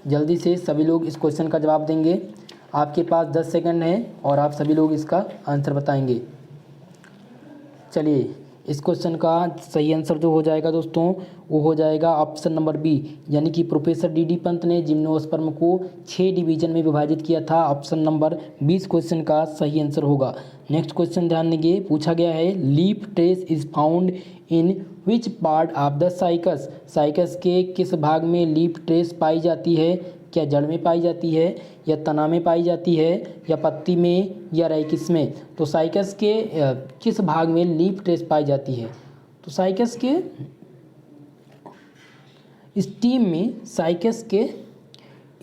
जल्दी से सभी लोग इस क्वेश्चन का जवाब देंगे। आपके पास 10 सेकंड है और आप सभी लोग इसका आंसर बताएंगे। चलिए इस क्वेश्चन का सही आंसर जो हो जाएगा दोस्तों वो हो जाएगा ऑप्शन नंबर बी, यानी कि प्रोफेसर डी पंत ने जिम्नोस्पर्म को 6 डिवीजन में विभाजित किया था। ऑप्शन नंबर 20 क्वेश्चन का सही आंसर होगा। नेक्स्ट क्वेश्चन ध्यान देंगे। पूछा गया है leaf trace is found in which part of the cycas. Cycas के किस भाग में लीफ ट्रेस पाई जाती है। क्या जड़ में पाई जाती है, या तना में पाई जाती है, या पत्ती में, या रेकिस में। तो साइकस के किस भाग में लीफ ट्रेस पाई जाती है। तो साइकस के स्टीम में, साइकस के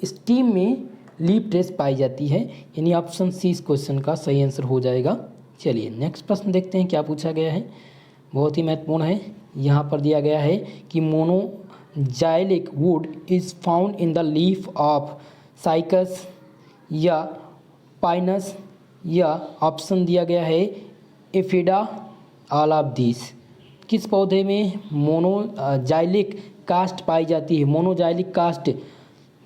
स्टीम में लीफ ट्रेस पाई जाती है, यानी ऑप्शन सी इस क्वेश्चन का सही आंसर हो जाएगा। चलिए नेक्स्ट प्रश्न देखते हैं क्या पूछा गया है। बहुत ही महत्वपूर्ण है। यहाँ पर दिया गया है कि monoxylic wood is found in the leaf of cycas या पाइनस, या ऑप्शन दिया गया है एफिडा, ऑल ऑफ दिस। किस पौधे में मोनोजाइलिक कास्ट पाई जाती है? मोनोजाइलिक कास्ट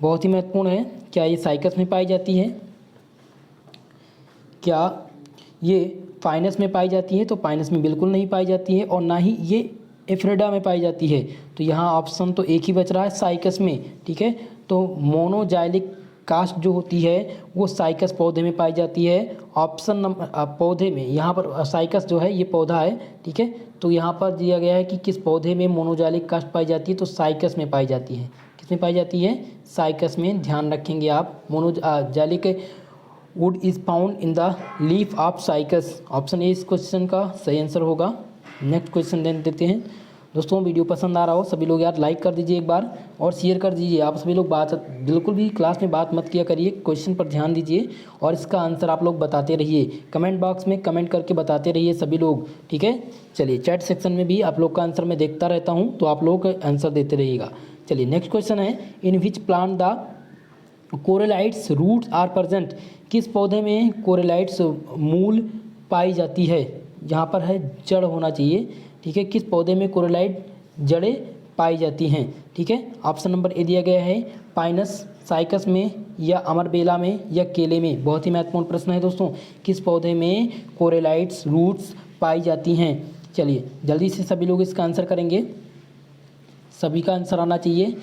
बहुत ही महत्वपूर्ण है। क्या ये साइकस में पाई जाती है? क्या ये फाइनस में पाई जाती है? तो फाइनस में बिल्कुल नहीं पाई जाती है, और ना ही ये एफ्रेडा में पाई जाती है। तो यहाँ ऑप्शन तो एक ही बच रहा है, साइकस में। ठीक है, तो मोनोजाइलिक कास्ट जो होती है वो साइकस पौधे में पाई जाती है। ऑप्शन नंबर पौधे में, यहाँ पर साइकस जो है ये पौधा है। ठीक है, तो यहाँ पर दिया गया है कि किस पौधे में मोनोजाइलिक कास्ट पाई जाती है, तो साइकस में पाई जाती है। किस में पाई जाती है? साइकस में। ध्यान रखेंगे आप, monoxylic wood is found in the leaf of cycas. Option A इस क्वेश्चन का सही आंसर होगा। नेक्स्ट क्वेश्चन देते हैं। दोस्तों वीडियो पसंद आ रहा हो सभी लोग यार लाइक कर दीजिए एक बार, और शेयर कर दीजिए। आप सभी लोग बात बिल्कुल भी क्लास में बात मत किया करिए, क्वेश्चन पर ध्यान दीजिए और इसका आंसर आप लोग बताते रहिए। कमेंट बॉक्स में कमेंट करके बताते रहिए सभी लोग। ठीक है, चलिए चैट सेक्शन में भी आप लोग का आंसर मैं देखता रहता हूँ, तो आप लोग आंसर देते रहिएगा। चलिए नेक्स्ट क्वेश्चन है, in which plant the coralloid roots are present? किस पौधे में कोरेलाइट्स मूल पाई जाती है? यहाँ पर है जड़ होना चाहिए। ठीक है, किस पौधे में कोरेलाइट जड़ें पाई जाती हैं? ठीक है, ऑप्शन नंबर ए दिया गया है, पाइनस, साइकस में, या अमरबेला में, या केले में। बहुत ही महत्वपूर्ण प्रश्न है दोस्तों, किस पौधे में कोरेलाइट्स रूट्स पाई जाती हैं? चलिए जल्दी से सभी लोग इसका आंसर करेंगे, सभी का आंसर आना चाहिए।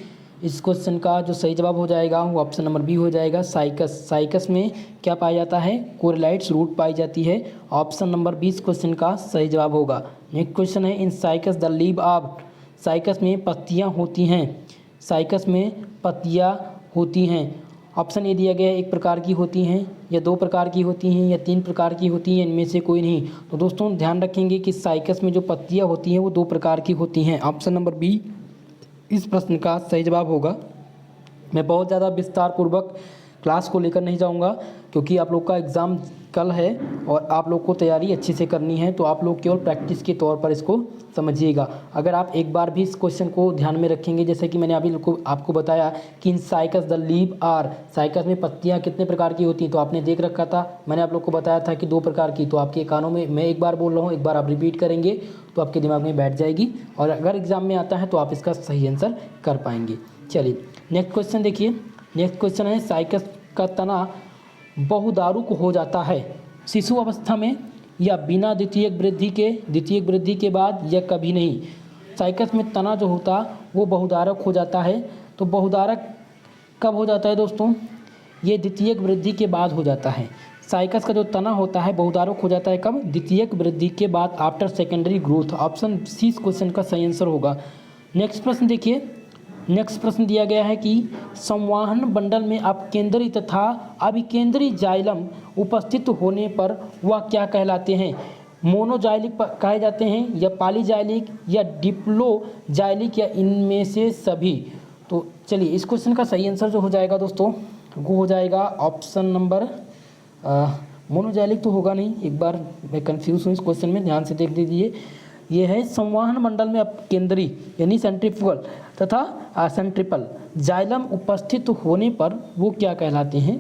इस क्वेश्चन का जो सही जवाब हो जाएगा वो ऑप्शन नंबर बी हो जाएगा, साइकस। साइकस में क्या पाया जाता है? कोरेलाइट्स रूट पाई जाती है। ऑप्शन नंबर 20 क्वेश्चन का सही जवाब होगा। नेक्स्ट क्वेश्चन है, इन Cycas the leave of? Cycas में पत्तियां होती हैं। साइकस में पत्तियां होती हैं। ऑप्शन ए दिया गया है, एक प्रकार की होती हैं, या दो प्रकार की होती हैं, या तीन प्रकार की होती हैं, इनमें से कोई नहीं। तो दोस्तों ध्यान रखेंगे कि साइकस में जो पत्तियां होती हैं वो दो प्रकार की होती हैं। ऑप्शन नंबर बी इस प्रश्न का सही जवाब होगा। मैं बहुत ज़्यादा विस्तार पूर्वक क्लास को लेकर नहीं जाऊंगा, क्योंकि आप लोग का एग्ज़ाम कल है और आप लोग को तैयारी अच्छे से करनी है, तो आप लोग केवल प्रैक्टिस के तौर पर इसको समझिएगा। अगर आप एक बार भी इस क्वेश्चन को ध्यान में रखेंगे, जैसे कि मैंने अभी आपको बताया कि in Cycas the leave are, Cycas में पत्तियां कितने प्रकार की होती हैं, तो आपने देख रखा था, मैंने आप लोग को बताया था कि दो प्रकार की। तो आपके कानों में मैं एक बार बोल रहा हूँ, एक बार आप रिपीट करेंगे तो आपके दिमाग में बैठ जाएगी, और अगर एग्जाम में आता है तो आप इसका सही आंसर कर पाएंगे। चलिए नेक्स्ट क्वेश्चन देखिए। नेक्स्ट क्वेश्चन है, साइकस का तना बहुदारुक हो जाता है शिशु अवस्था में, या बिना द्वितीयक वृद्धि के बाद, या कभी नहीं? साइकस में तना जो होता वो बहुदारक हो जाता है। तो बहुदारक कब हो जाता है दोस्तों? ये द्वितीयक वृद्धि के बाद हो जाता है। साइकस का जो तना होता है बहुदारक हो जाता है कब? द्वितीयक वृद्धि के बाद, after secondary growth. Option C इस क्वेश्चन का सही आंसर होगा। नेक्स्ट प्रश्न देखिए। नेक्स्ट प्रश्न दिया गया है कि संवहन बंडल में अपकेंद्री तथा अभिकेंद्री जाइलम उपस्थित होने पर वह क्या कहलाते हैं? मोनोजाइलिक कहे जाते हैं, या पॉलीजाइलिक, या डिप्लोजाइलिक, या इनमें से सभी? तो चलिए इस क्वेश्चन का सही आंसर जो हो जाएगा दोस्तों वो हो जाएगा ऑप्शन नंबर मोनोजाइलिक तो होगा नहीं, एक बार मैं कंफ्यूज हूँ इस क्वेश्चन में, ध्यान से देख लीजिए। ये है संवहन मंडल में अपकेंद्री यानी सेंट्रीफ्यूगल तथा सेंट्रिपल जाइलम उपस्थित होने पर वो क्या कहलाते हैं?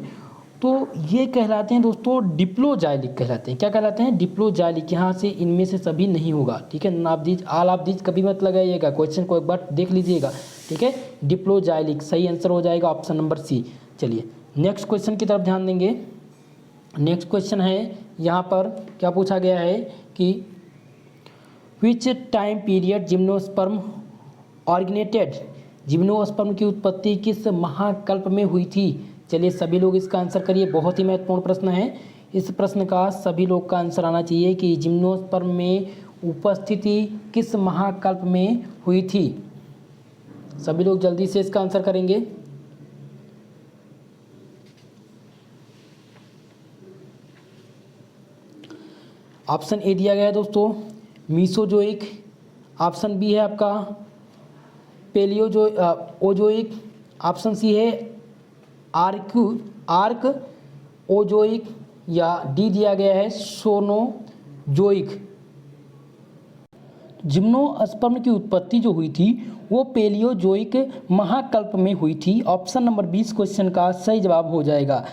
तो ये कहलाते हैं दोस्तों डिप्लोजाइलिक कहलाते हैं। क्या कहलाते हैं? डिप्लोजाइलिक। यहाँ से इनमें से सभी नहीं होगा। ठीक है, आप दीज आल आप दीज कभी मत लगाइएगा, क्वेश्चन को एक बार देख लीजिएगा। ठीक है, डिप्लोजाइलिक सही आंसर हो जाएगा ऑप्शन नंबर सी। चलिए नेक्स्ट क्वेश्चन की तरफ ध्यान देंगे। नेक्स्ट क्वेश्चन है, यहाँ पर क्या पूछा गया है कि which time period gymnosperm originated? Gymnosperm की उत्पत्ति किस महाकल्प में हुई थी? चलिए सभी लोग इसका आंसर करिए, बहुत ही महत्वपूर्ण प्रश्न है। इस प्रश्न का सभी लोग का आंसर आना चाहिए कि जिम्नोस्पर्म में उपस्थिति किस महाकल्प में हुई थी। सभी लोग जल्दी से इसका आंसर करेंगे। ऑप्शन ए दिया गया है दोस्तों मीसोजोइक, ऑप्शन बी है आपका ओजोइक, ऑप्शन सी है आर्क ओजोइक, या डी दिया गया है सोनोजोइक। जिम्नोस्पर्म की उत्पत्ति जो हुई थी वो पेलियोजोइक महाकल्प में हुई थी। ऑप्शन नंबर 20 क्वेश्चन का सही जवाब हो जाएगा।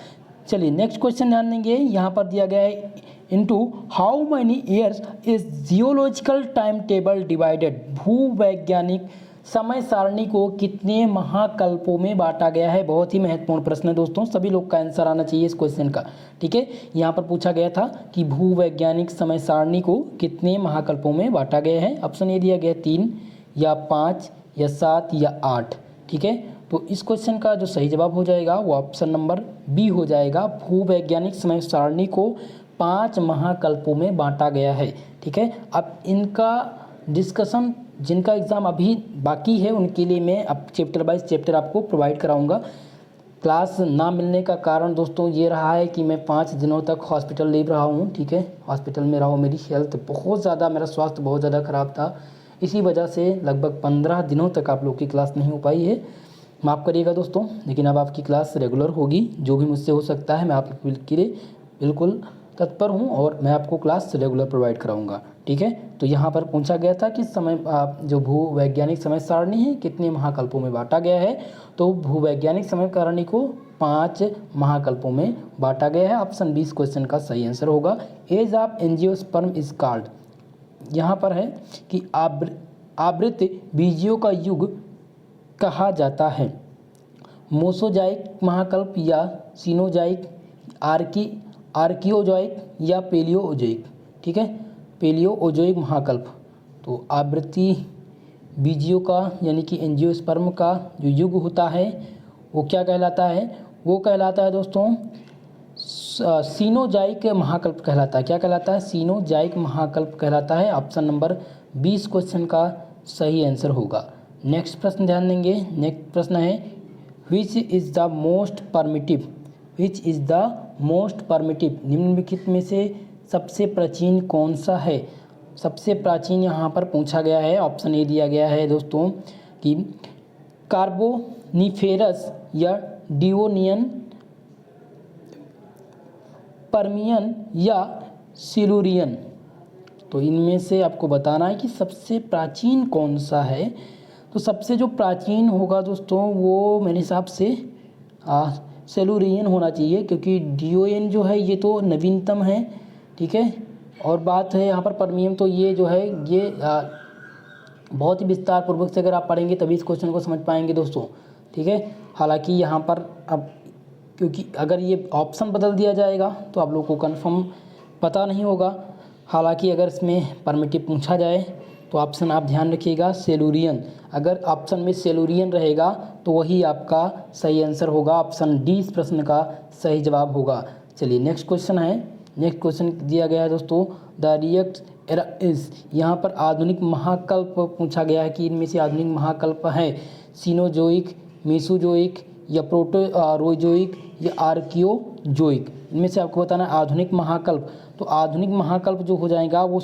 चलिए नेक्स्ट क्वेश्चन ध्यान देंगे, यहाँ पर दिया गया है into how many years is geological time table divided, भूवैज्ञानिक समय सारणी को कितने महाकल्पों में बांटा गया है। बहुत ही महत्वपूर्ण प्रश्न है दोस्तों, सभी लोग का आंसर आना चाहिए इस क्वेश्चन का। ठीक है, यहाँ पर पूछा गया था कि भूवैज्ञानिक समय सारणी को कितने महाकल्पों में बांटा गया है। ऑप्शन ए दिया गया 3 या 5 या 7 या 8। ठीक है, तो इस क्वेश्चन का जो सही जवाब हो जाएगा वो ऑप्शन नंबर बी हो जाएगा। भूवैज्ञानिक समय सारणी को 5 महाकल्पों में बांटा गया है। ठीक है, अब इनका डिस्कशन जिनका एग्ज़ाम अभी बाकी है उनके लिए मैं अब चैप्टर बाइज चैप्टर आपको प्रोवाइड कराऊंगा। क्लास ना मिलने का कारण दोस्तों ये रहा है कि मैं 5 दिनों तक हॉस्पिटल लीव रहा हूँ। ठीक है, हॉस्पिटल में रहा हूँ, मेरी हेल्थ बहुत ज़्यादा, मेरा स्वास्थ्य बहुत ज़्यादा ख़राब था, इसी वजह से लगभग 15 दिनों तक आप लोग की क्लास नहीं हो पाई है। माफ़ करिएगा दोस्तों, लेकिन अब आपकी क्लास रेगुलर होगी। जो भी मुझसे हो सकता है मैं आप लोग के लिए बिल्कुल तत्पर हूँ और मैं आपको क्लास रेगुलर प्रोवाइड कराऊंगा। ठीक है, तो यहाँ पर पूछा गया था कि समय जो भूवैज्ञानिक समय सारणी है कितने महाकल्पों में बांटा गया है, तो भूवैज्ञानिक समय सारणी को 5 महाकल्पों में बांटा गया है। ऑप्शन 20 क्वेश्चन का सही आंसर होगा। Age of angiosperm is called, यहाँ पर है कि आवृत बीजियों का युग कहा जाता है। मोसोजाइक महाकल्प या सीनोजाइक, आर्कियोजोइक या पेलियोजोइक। ठीक है, पेलियोजोइक महाकल्प। तो आवृत्ति बीजियों का यानी कि एंजियोस्पर्म का जो युग होता है वो क्या कहलाता है, वो कहलाता है दोस्तों सीनोजाइक महाकल्प कहलाता है। क्या कहलाता है, सीनोजाइक महाकल्प कहलाता है। ऑप्शन नंबर 20 क्वेश्चन का सही आंसर होगा। नेक्स्ट प्रश्न ध्यान देंगे, नेक्स्ट प्रश्न है which is the most primitive, which is the most primitive, निम्नलिखित में से सबसे प्राचीन कौन सा है। सबसे प्राचीन यहाँ पर पूछा गया है। ऑप्शन ए दिया गया है दोस्तों कि कार्बोनिफेरस या डिओनियन, पर्मियन या सिलुरियन। तो इनमें से आपको बताना है कि सबसे प्राचीन कौन सा है। तो सबसे जो प्राचीन होगा दोस्तों वो मेरे हिसाब से सेलुरियन होना चाहिए, क्योंकि डिओएन जो है ये तो नवीनतम है। ठीक है, और बात है यहाँ पर परमियम, तो ये जो है ये बहुत ही विस्तार पूर्वक से अगर आप पढ़ेंगे तभी इस क्वेश्चन को समझ पाएंगे दोस्तों। ठीक है, हालांकि यहाँ पर अब क्योंकि अगर ये ऑप्शन बदल दिया जाएगा तो आप लोगों को कंफर्म पता नहीं होगा। हालांकि अगर इसमें परमिटिव पूछा जाए तो ऑप्शन आप ध्यान रखिएगा सेलुरियन। अगर ऑप्शन में सेलुरियन रहेगा तो वही आपका सही आंसर होगा। ऑप्शन डी इस प्रश्न का सही जवाब होगा। चलिए नेक्स्ट क्वेश्चन है, नेक्स्ट क्वेश्चन दिया गया है दोस्तों द रिएक्ट एरा इज, यहाँ पर आधुनिक महाकल्प पूछा गया है कि इनमें से आधुनिक महाकल्प है सीनोजोइक, मेसोजोइक या प्रोटोरोजोइक या आर्कियोजोइक। इनमें से आपको बताना है आधुनिक महाकल्प। तो आधुनिक महाकल्प जो हो जाएगा वो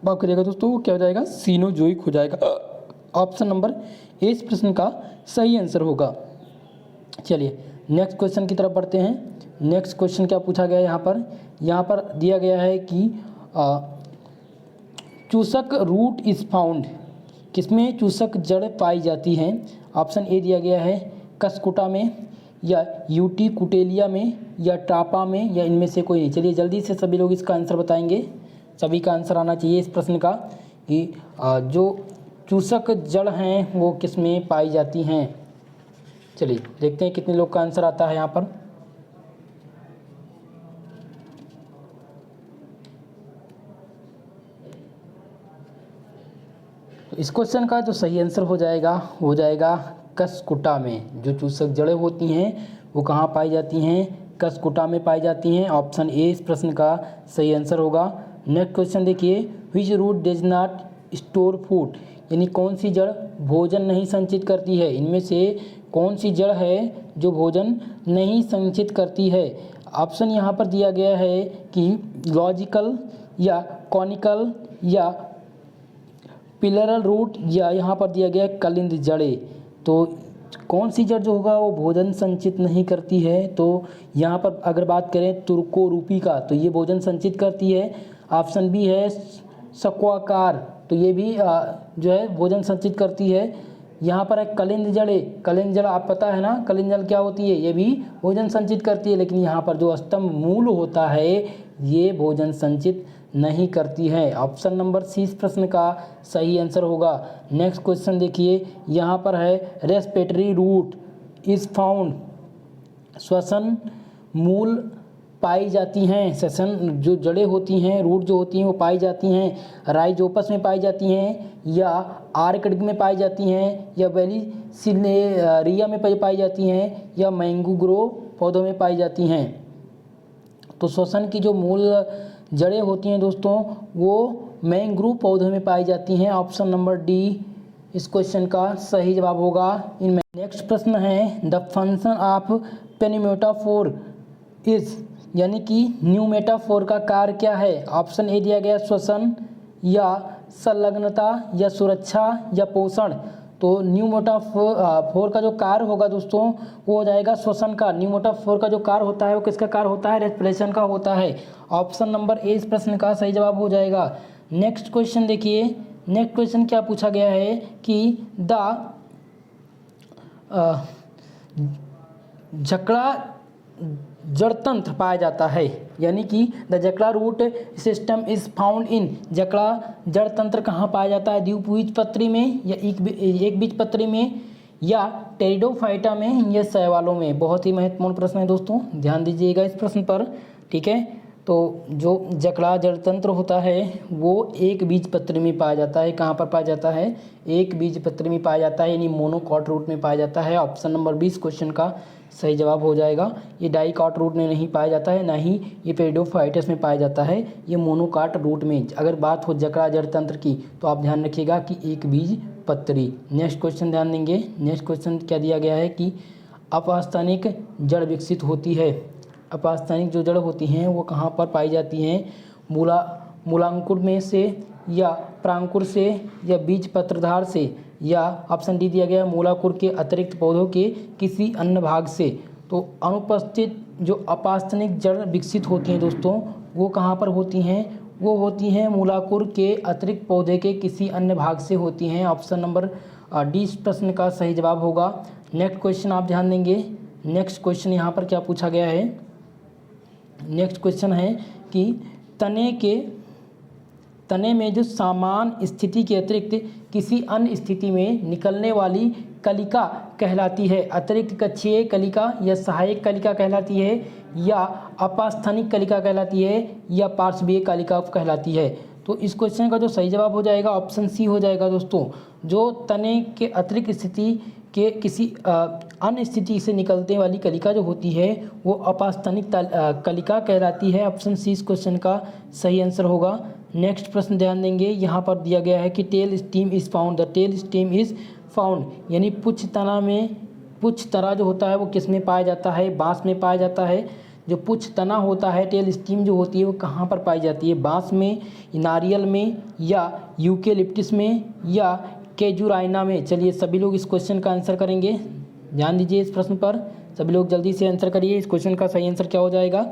माफ करिएगा दोस्तों, वो क्या हो जाएगा, सीनोजोइक हो जाएगा। ऑप्शन नंबर ए इस प्रश्न का सही आंसर होगा। चलिए नेक्स्ट क्वेश्चन की तरफ बढ़ते हैं। नेक्स्ट क्वेश्चन क्या पूछा गया है यहाँ पर दिया गया है कि चूसक रूट इज फाउंड, किसमें चूसक जड़ पाई जाती है। ऑप्शन ए दिया गया है कसकुटा में या यूटी कुटेलिया में या टापा में या इनमें से कोई नहीं। चलिए जल्दी से सभी लोग इसका आंसर बताएंगे, सभी का आंसर आना चाहिए इस प्रश्न का कि जो चूसक जड़ हैं वो किस में पाई जाती हैं। चलिए देखते हैं कितने लोग का आंसर आता है यहाँ पर। तो इस क्वेश्चन का जो सही आंसर हो जाएगा कसकुटा में। जो चूसक जड़ें होती हैं वो कहाँ पाई जाती हैं, कसकुटा में पाई जाती हैं। ऑप्शन ए इस प्रश्न का सही आंसर होगा। नेक्स्ट क्वेश्चन देखिए which route does not store food, यानी कौन सी जड़ भोजन नहीं संचित करती है। इनमें से कौन सी जड़ है जो भोजन नहीं संचित करती है। ऑप्शन यहाँ पर दिया गया है कि लॉजिकल या कॉनिकल या पिलरल रूट या यहाँ पर दिया गया है कलिंद जड़े। तो कौन सी जड़ जो होगा वो भोजन संचित नहीं करती है। तो यहाँ पर अगर बात करें तुर्को रूपी का तो ये भोजन संचित करती है। ऑप्शन बी है सक्वाकार, तो ये भी जो है भोजन संचित करती है। यहाँ पर है कलिंद जड़े। कलिंद जड़ आप पता है ना, कलिंद जड़ क्या होती है, ये भी भोजन संचित करती है, लेकिन यहाँ पर जो स्तंभ मूल होता है ये भोजन संचित नहीं करती है। ऑप्शन नंबर सी इस प्रश्न का सही आंसर होगा। नेक्स्ट क्वेश्चन देखिए, यहाँ पर है रेस्पिरेटरी रूट इज फाउंड, श्वसन मूल पाई जाती हैं, श्वसन जो जड़ें होती हैं, रूट जो होती हैं वो पाई जाती हैं राइजोपस में पाई जाती हैं, या आर्किड में पाई जाती हैं, या वेलिसिनेरिया में पाई जाती हैं, या मैंग्रोव पौधों में पाई जाती हैं। तो श्वसन की जो मूल जड़ें होती हैं दोस्तों वो मैंग्रोव पौधों में पाई जाती हैं। ऑप्शन नंबर डी इस क्वेश्चन का सही जवाब होगा इनमें। नेक्स्ट प्रश्न है द फंक्शन ऑफ पेनिमेटाफोर इज, यानी कि न्यूमेटाफोर का कार्य क्या है। ऑप्शन ए दिया गया श्वसन, या संलग्नता, या सुरक्षा, या पोषण। तो न्यूमेटाफोर का जो कार्य होगा दोस्तों वो हो जाएगा श्वसन का। न्यूमेटाफोर का जो कार्य होता है वो किसका कार्य होता है, रेस्पिरेशन का होता है। ऑप्शन नंबर ए इस प्रश्न का सही जवाब हो जाएगा। नेक्स्ट क्वेश्चन देखिए, नेक्स्ट क्वेश्चन क्या पूछा गया है कि द जकड़ा जड़तंत्र पाया जाता है, यानी कि द जकड़ा root system is found in, जकड़ा जड़तंत्र कहाँ पाया जाता है, द्विबीजपत्री में, या एक बीजपत्री में, या टेरिडोफाइटा में, या शैवालों में। बहुत ही महत्वपूर्ण प्रश्न है दोस्तों, ध्यान दीजिएगा इस प्रश्न पर, ठीक है। तो जो जकड़ा जड़तंत्र होता है वो एक बीजपत्री में पाया जाता है। कहाँ पर पाया जाता है, एक बीजपत्री में पाया जाता है, यानी मोनोकॉट रूट में पाया जाता है। ऑप्शन नंबर 20 क्वेश्चन का सही जवाब हो जाएगा। ये डाइकॉट रूट में नहीं पाया जाता है, ना ही ये पेरिडोफाइटस में पाया जाता है, ये मोनोकॉट रूट में। अगर बात हो जकड़ा जड़तंत्र की तो आप ध्यान रखिएगा कि एक बीजपत्री। नेक्स्ट क्वेश्चन ध्यान देंगे, नेक्स्ट क्वेश्चन क्या दिया गया है कि अपस्थानिक जड़ विकसित होती है। अपस्थानिक जो जड़ होती हैं वो कहाँ पर पाई जाती हैं, मूलांकुर में से, या प्रांकुर से, या बीज पत्रधार से, या ऑप्शन डी दिया गया मूलाकुर के अतिरिक्त पौधों के किसी अन्य भाग से। तो अनुपस्थित जो अपस्थानिक जड़ विकसित होती हैं दोस्तों वो कहाँ पर होती हैं, वो होती हैं मूलाकुर के अतिरिक्त पौधे के किसी अन्य भाग से होती हैं। ऑप्शन नंबर डी इस प्रश्न का सही जवाब होगा। नेक्स्ट क्वेश्चन आप ध्यान देंगे, नेक्स्ट क्वेश्चन यहाँ पर क्या पूछा गया है, नेक्स्ट क्वेश्चन है कि तने में जो समान स्थिति के अतिरिक्त किसी अन्य स्थिति में निकलने वाली कलिका कहलाती है। अतिरिक्त कक्षीय कलिका या सहायक कलिका कहलाती है, या अपस्थानिक कलिका कहलाती है, या पार्श्वीय कलिका कहलाती है। तो इस क्वेश्चन का जो सही जवाब हो जाएगा ऑप्शन सी हो जाएगा दोस्तों। जो तने के अतिरिक्त स्थिति के किसी अन्य स्थिति से निकलने वाली कलिका जो होती है वो अपस्थानिक कलिका कहलाती है। ऑप्शन सी इस क्वेश्चन का सही आंसर होगा। नेक्स्ट प्रश्न ध्यान देंगे, यहाँ पर दिया गया है कि tail stem is found, the tail stem is found, यानी पुच्छ तना में, पुच्छ तरा जो होता है वो किस में पाया जाता है, बाँस में पाया जाता है। जो पुच्छ तना होता है, टेल स्टीम जो होती है वो कहाँ पर पाई जाती है, बाँस में, नारियल में, या यूकेलिप्टिस में, या केजुराइना में। चलिए सभी लोग इस क्वेश्चन का आंसर करेंगे, ध्यान दीजिए इस प्रश्न पर, सभी लोग जल्दी से आंसर करिए। इस क्वेश्चन का सही आंसर क्या हो जाएगा।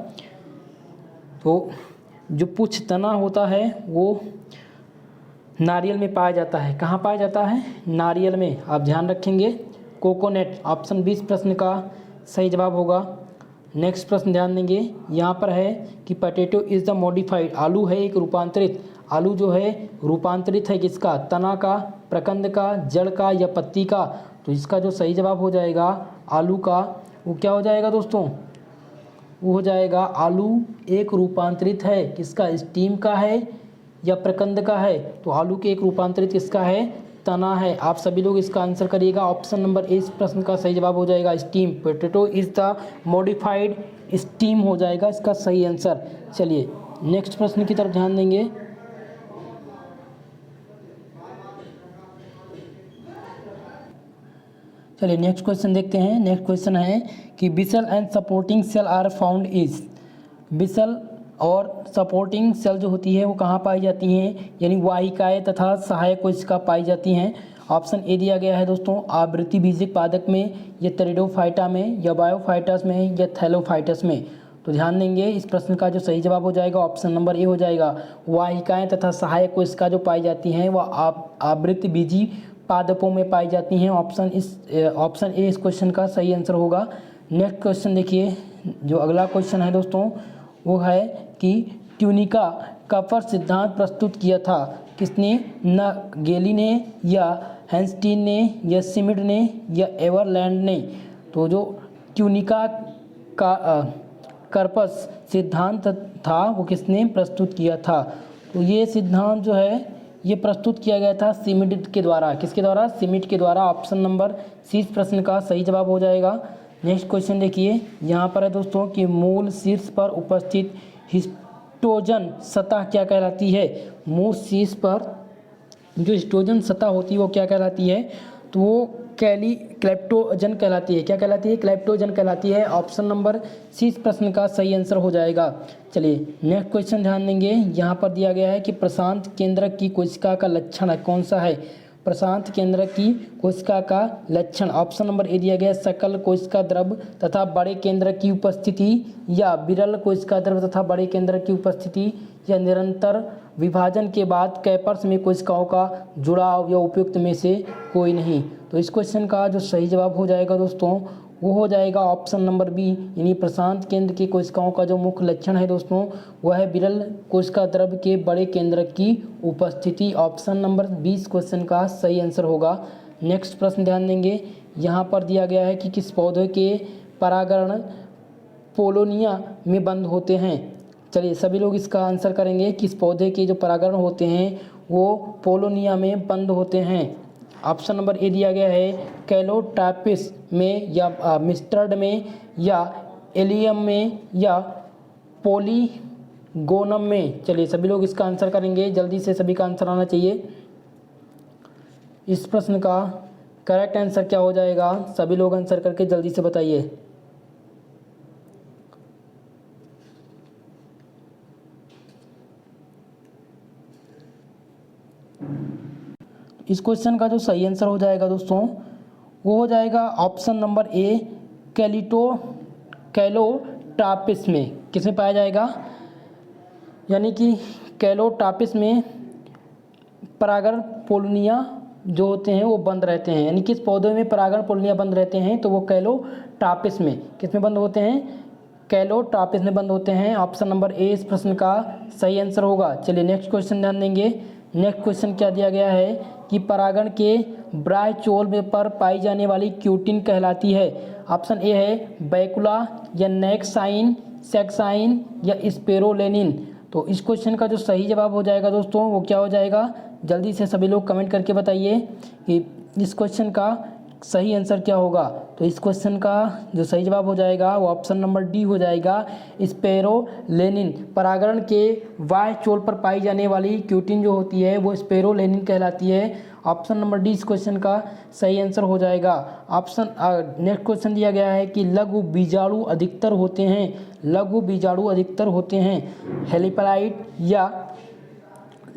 तो जो पुच्छ तना होता है वो नारियल में पाया जाता है। कहाँ पाया जाता है, नारियल में, आप ध्यान रखेंगे। कोकोनट, ऑप्शन 20 प्रश्न का सही जवाब होगा। नेक्स्ट प्रश्न ध्यान देंगे, यहाँ पर है कि पोटैटो इज़ द मॉडिफाइड, आलू है एक रूपांतरित, आलू जो है रूपांतरित है किसका, तना का, प्रकंद का, जड़ का, या पत्ती का। तो इसका जो सही जवाब हो जाएगा आलू का, वो क्या हो जाएगा दोस्तों, वो हो जाएगा आलू एक रूपांतरित है, किसका, स्टीम का है या प्रकंद का है। तो आलू के एक रूपांतरित किसका है, तना है। आप सभी लोग इसका आंसर करिएगा। ऑप्शन नंबर ए इस प्रश्न का सही जवाब हो जाएगा steam, potato is the modified steam हो जाएगा इसका सही आंसर। चलिए नेक्स्ट प्रश्न की तरफ ध्यान देंगे। चलिए नेक्स्ट क्वेश्चन देखते हैं। नेक्स्ट क्वेश्चन है कि basal and supporting cell are found is, basal और सपोर्टिंग सेल जो होती है वो कहाँ पाई जाती हैं, यानी वाहिकाएं तथा सहायक कोशिका पाई जाती हैं। ऑप्शन ए दिया गया है दोस्तों आवृत्ति बीजिक पादप में, या टेरिडोफाइटा में, या बायोफाइटस में, या थैलोफाइटस में। तो ध्यान देंगे इस प्रश्न का जो सही जवाब हो जाएगा ऑप्शन नंबर ए हो जाएगा। वाहिकाएं तथा सहायक कोशिका जो पाई जाती हैं वह आवृत्ति बीजी पादपों में पाई जाती हैं। ऑप्शन ए इस क्वेश्चन का सही आंसर होगा। नेक्स्ट क्वेश्चन देखिए, जो अगला क्वेश्चन है दोस्तों वो है कि ट्यूनिका का फर्स्ट सिद्धांत प्रस्तुत किया था किसने? न गेली ने या हैंस्टीन ने या सिमिड ने या एवरलैंड ने। तो जो ट्यूनिका का कर्पस सिद्धांत था वो किसने प्रस्तुत किया था? तो ये सिद्धांत जो है ये प्रस्तुत किया गया था सिमिड के द्वारा। किसके द्वारा? सिमिड के द्वारा। ऑप्शन नंबर सी इस प्रश्न का सही जवाब हो जाएगा। नेक्स्ट क्वेश्चन देखिए, यहाँ पर है दोस्तों कि मूल शीर्ष पर उपस्थित हिस्टोजन सतह क्या कहलाती है? मूल शीर्ष पर जो हिस्टोजन सतह होती है वो क्या कहलाती है? तो वो क्लेप्टोजन कहलाती है। क्या कहलाती है? क्लेप्टोजन कहलाती है। ऑप्शन नंबर सी इस प्रश्न का सही आंसर हो जाएगा। चलिए नेक्स्ट क्वेश्चन ध्यान देंगे, यहाँ पर दिया गया है कि प्रशांत केंद्रक की कोशिका का लक्षण कौन सा है? प्रशांत केंद्रक की कोशिका का लक्षण ऑप्शन नंबर ए दिया गया है, सकल कोशिका द्रव तथा बड़े केंद्रक की उपस्थिति, या विरल कोशिका द्रव तथा बड़े केंद्रक की उपस्थिति, या निरंतर विभाजन के बाद कैपर्स में कोशिकाओं का जुड़ाव, या उपयुक्त में से कोई नहीं। तो इस क्वेश्चन का जो सही जवाब हो जाएगा दोस्तों वो हो जाएगा ऑप्शन नंबर बी, यानी प्रशांत केंद्र की कोशिकाओं का जो मुख्य लक्षण है दोस्तों वह है विरल कोशिका द्रव के बड़े केंद्रक की उपस्थिति। ऑप्शन नंबर 20 क्वेश्चन का सही आंसर होगा। नेक्स्ट प्रश्न ध्यान देंगे, यहाँ पर दिया गया है कि किस पौधे के परागण पोलोनिया में बंद होते हैं? चलिए सभी लोग इसका आंसर करेंगे। किस पौधे के जो परागण होते हैं वो पोलोनिया में बंद होते हैं? ऑप्शन नंबर ए दिया गया है, कैलोटापिस में, या मिस्टर्ड में, या एलियम में, या पोलीगोनम में। चलिए सभी लोग इसका आंसर करेंगे, जल्दी से सभी का आंसर आना चाहिए। इस प्रश्न का करेक्ट आंसर क्या हो जाएगा? सभी लोग आंसर करके जल्दी से बताइए। इस क्वेश्चन का जो सही आंसर हो जाएगा दोस्तों वो हो जाएगा ऑप्शन नंबर ए, कैलोटापिस में। किसमें पाया जाएगा? यानी कि कैलोटापिस में परागण पोलोनिया जो होते हैं वो बंद रहते हैं। यानी किस पौधे में परागण पोलोनिया बंद रहते हैं? तो वो कैलोटापिस में। किसमें बंद होते हैं? कैलोटापिस में बंद होते हैं। ऑप्शन नंबर ए इस प्रश्न का सही आंसर होगा। चलिए नेक्स्ट क्वेश्चन ध्यान देंगे। नेक्स्ट क्वेश्चन क्या दिया गया है कि परागण के ब्रायचोल में पर पाई जाने वाली क्यूटिन कहलाती है? ऑप्शन ए है बैकुला, या नेक्साइन, सेक्साइन, या स्पेरोलेनिन। तो इस क्वेश्चन का जो सही जवाब हो जाएगा दोस्तों वो क्या हो जाएगा? जल्दी से सभी लोग कमेंट करके बताइए कि इस क्वेश्चन का सही आंसर क्या होगा। तो इस क्वेश्चन का जो सही जवाब हो जाएगा वो ऑप्शन नंबर डी हो जाएगा, स्पेरोलेनिन। परागण के वाय चोल पर पाई जाने वाली क्यूटिन जो होती है वो स्पेरोलेनिन कहलाती है। ऑप्शन नंबर डी इस क्वेश्चन का सही आंसर हो जाएगा। नेक्स्ट क्वेश्चन दिया गया है कि लघु बीजाणु अधिकतर होते हैं, लघु बीजाणु अधिकतर होते हैं हेलिप्लाइड, या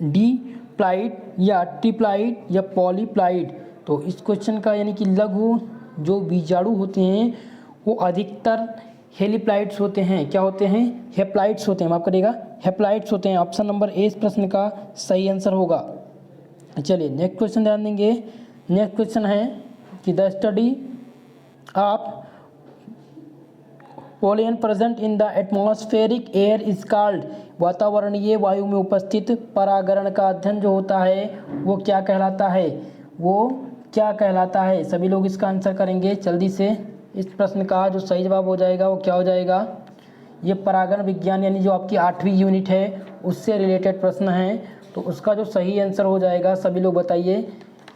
डीप्लाइड, या ट्रिप्लाइड, या पॉलीप्लाइड। तो इस क्वेश्चन का यानी कि लघु जो बीजाणु होते हैं वो अधिकतर हेलिप्लाइड्स होते हैं। क्या होते हैं? हेप्लाइड्स होते हैं, माफ करिएगा, हेप्लाइड्स होते हैं। ऑप्शन नंबर ए इस प्रश्न का सही आंसर होगा। चलिए नेक्स्ट क्वेश्चन ध्यान देंगे। नेक्स्ट क्वेश्चन है कि the study of pollen present in the atmospheric air is called. वातावरणीय वायु में उपस्थित परागण का अध्ययन जो होता है वो क्या कहलाता है? वो क्या कहलाता है? सभी लोग इसका आंसर करेंगे जल्दी से। इस प्रश्न का जो सही जवाब हो जाएगा वो क्या हो जाएगा? ये परागण विज्ञान यानी जो आपकी 8वीं यूनिट है उससे रिलेटेड प्रश्न है। तो उसका जो सही आंसर हो जाएगा सभी लोग बताइए।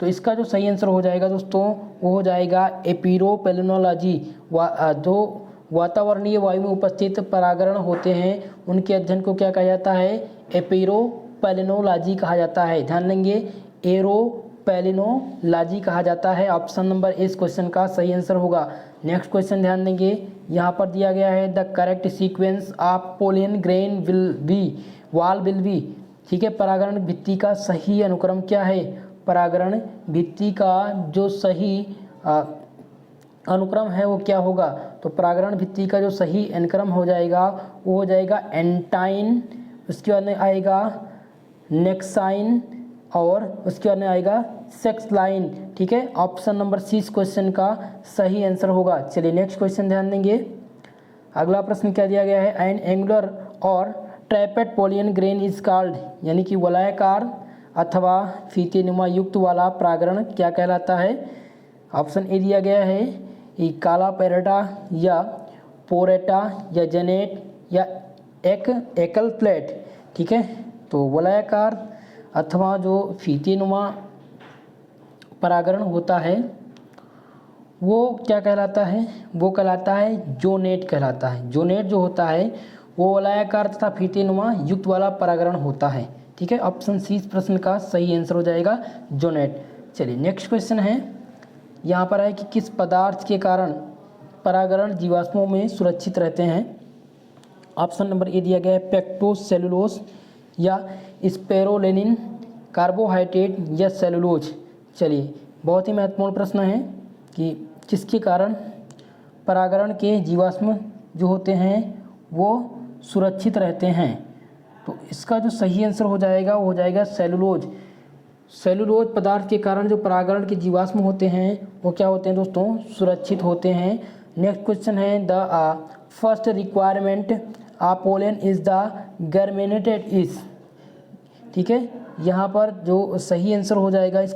तो इसका जो सही आंसर हो जाएगा दोस्तों वो हो जाएगा एपिरोपेलिनोलॉजी। जो वातावरणीय वायु में उपस्थित परागण होते हैं उनके अध्ययन को क्या कहा जाता है? एपिरोपेलिनोलॉजी कहा जाता है। ध्यान देंगे, एरोपेलिनोलॉजी कहा जाता है। ऑप्शन नंबर इस क्वेश्चन का सही आंसर होगा। नेक्स्ट क्वेश्चन ध्यान देंगे, यहाँ पर दिया गया है the correct sequence of pollen grain will be, वाल विल बी। ठीक है, परागण भित्ति का सही अनुक्रम क्या है? परागण भित्ति का जो सही अनुक्रम है वो क्या होगा? तो परागण भित्ति का जो सही अनुक्रम हो जाएगा वो हो जाएगा एंटाइन, उसके बाद में आएगा नेक्साइन, और उसके बाद में आएगा सेक्स लाइन। ठीक है, ऑप्शन नंबर सी इस क्वेश्चन का सही आंसर होगा। चलिए नेक्स्ट क्वेश्चन ध्यान देंगे। अगला प्रश्न क्या दिया गया है, एन एंगुलर और ट्रैपेट पोलियन ग्रेन इज कॉल्ड, यानी कि वलयाकार अथवा फीतेनुमा युक्त वाला परागण क्या कहलाता है। ऑप्शन ए दिया गया है ये काला पेरेटा या पोरेटा या जेनेट या एकल प्लेट। ठीक है, तो वलयाकार अथवा जो फीतेनुमा परागण होता है वो क्या कहलाता है, वो कहलाता है जोनेट कहलाता है। जोनेट जो होता है वो वलयाकार तथा फीतेनुमा युक्त वाला परागण होता है। ठीक है, ऑप्शन सी इस प्रश्न का सही आंसर हो जाएगा, जोनेट। चलिए नेक्स्ट क्वेश्चन है, यहाँ पर है कि किस पदार्थ के कारण परागण जीवाश्मों में सुरक्षित रहते हैं। ऑप्शन नंबर ए दिया गया है पेक्टोसेलुलोज या स्पेरोलेनिन, कार्बोहाइड्रेट या सेलुलोज। चलिए बहुत ही महत्वपूर्ण प्रश्न है कि किसके कारण परागण के जीवाश्म जो होते हैं वो सुरक्षित रहते हैं। तो इसका जो सही आंसर हो जाएगा वो हो जाएगा सेलुलोज। सेलुलोज पदार्थ के कारण जो परागण के जीवाश्म होते हैं वो क्या होते हैं दोस्तों, सुरक्षित होते हैं। नेक्स्ट क्वेश्चन है, the first requirement of pollen is the germinated is. ठीक है, यहाँ पर जो सही आंसर हो जाएगा इस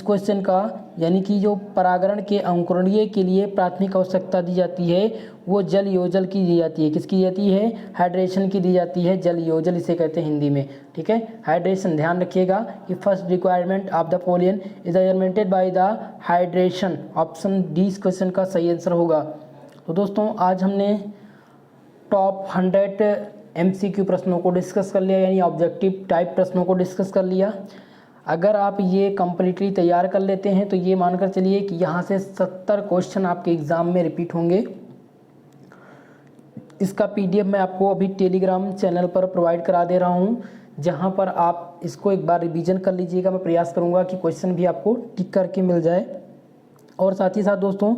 क्वेश्चन का यानी कि जो परागण के अंकुरणीय के लिए प्राथमिक आवश्यकता दी जाती है वो जल योजल की दी जाती है। किसकी दी जाती है, हाइड्रेशन की दी जाती है, जल योजल इसे कहते हैं हिंदी में। ठीक है, हाइड्रेशन ध्यान रखिएगा कि first requirement of the pollen is germinated by the hydration. Option D इस क्वेश्चन का सही आंसर होगा। तो दोस्तों आज हमने टॉप 100 MCQ प्रश्नों को डिस्कस कर लिया, यानी ऑब्जेक्टिव टाइप प्रश्नों को डिस्कस कर लिया। अगर आप ये कम्प्लीटली तैयार कर लेते हैं तो ये मानकर चलिए कि यहाँ से 70 क्वेश्चन आपके एग्ज़ाम में रिपीट होंगे। इसका PDF मैं आपको अभी टेलीग्राम चैनल पर प्रोवाइड करा दे रहा हूँ, जहाँ पर आप इसको एक बार रिवीजन कर लीजिएगा। मैं प्रयास करूँगा कि क्वेश्चन भी आपको टिक करके मिल जाए। और साथ ही साथ दोस्तों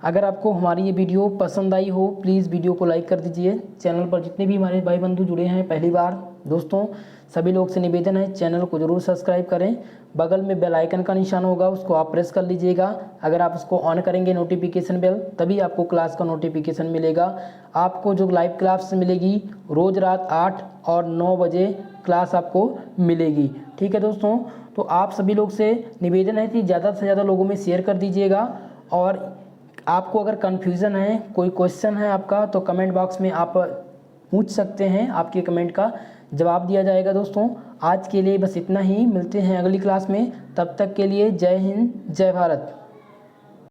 अगर आपको हमारी ये वीडियो पसंद आई हो प्लीज़ वीडियो को लाइक कर दीजिए। चैनल पर जितने भी हमारे भाई बंधु जुड़े हैं पहली बार, दोस्तों सभी लोग से निवेदन है चैनल को ज़रूर सब्सक्राइब करें। बगल में बेल आइकन का निशान होगा, उसको आप प्रेस कर लीजिएगा। अगर आप उसको ऑन करेंगे नोटिफिकेशन बेल, तभी आपको क्लास का नोटिफिकेशन मिलेगा। आपको जो लाइव क्लास मिलेगी रोज़ रात 8 और 9 बजे क्लास आपको मिलेगी। ठीक है दोस्तों, तो आप सभी लोग से निवेदन है कि ज़्यादा से ज़्यादा लोगों में शेयर कर दीजिएगा। और आपको अगर कन्फ्यूज़न है, कोई क्वेश्चन है आपका, तो कमेंट बॉक्स में आप पूछ सकते हैं, आपके कमेंट का जवाब दिया जाएगा। दोस्तों आज के लिए बस इतना ही, मिलते हैं अगली क्लास में, तब तक के लिए जय हिंद जय भारत।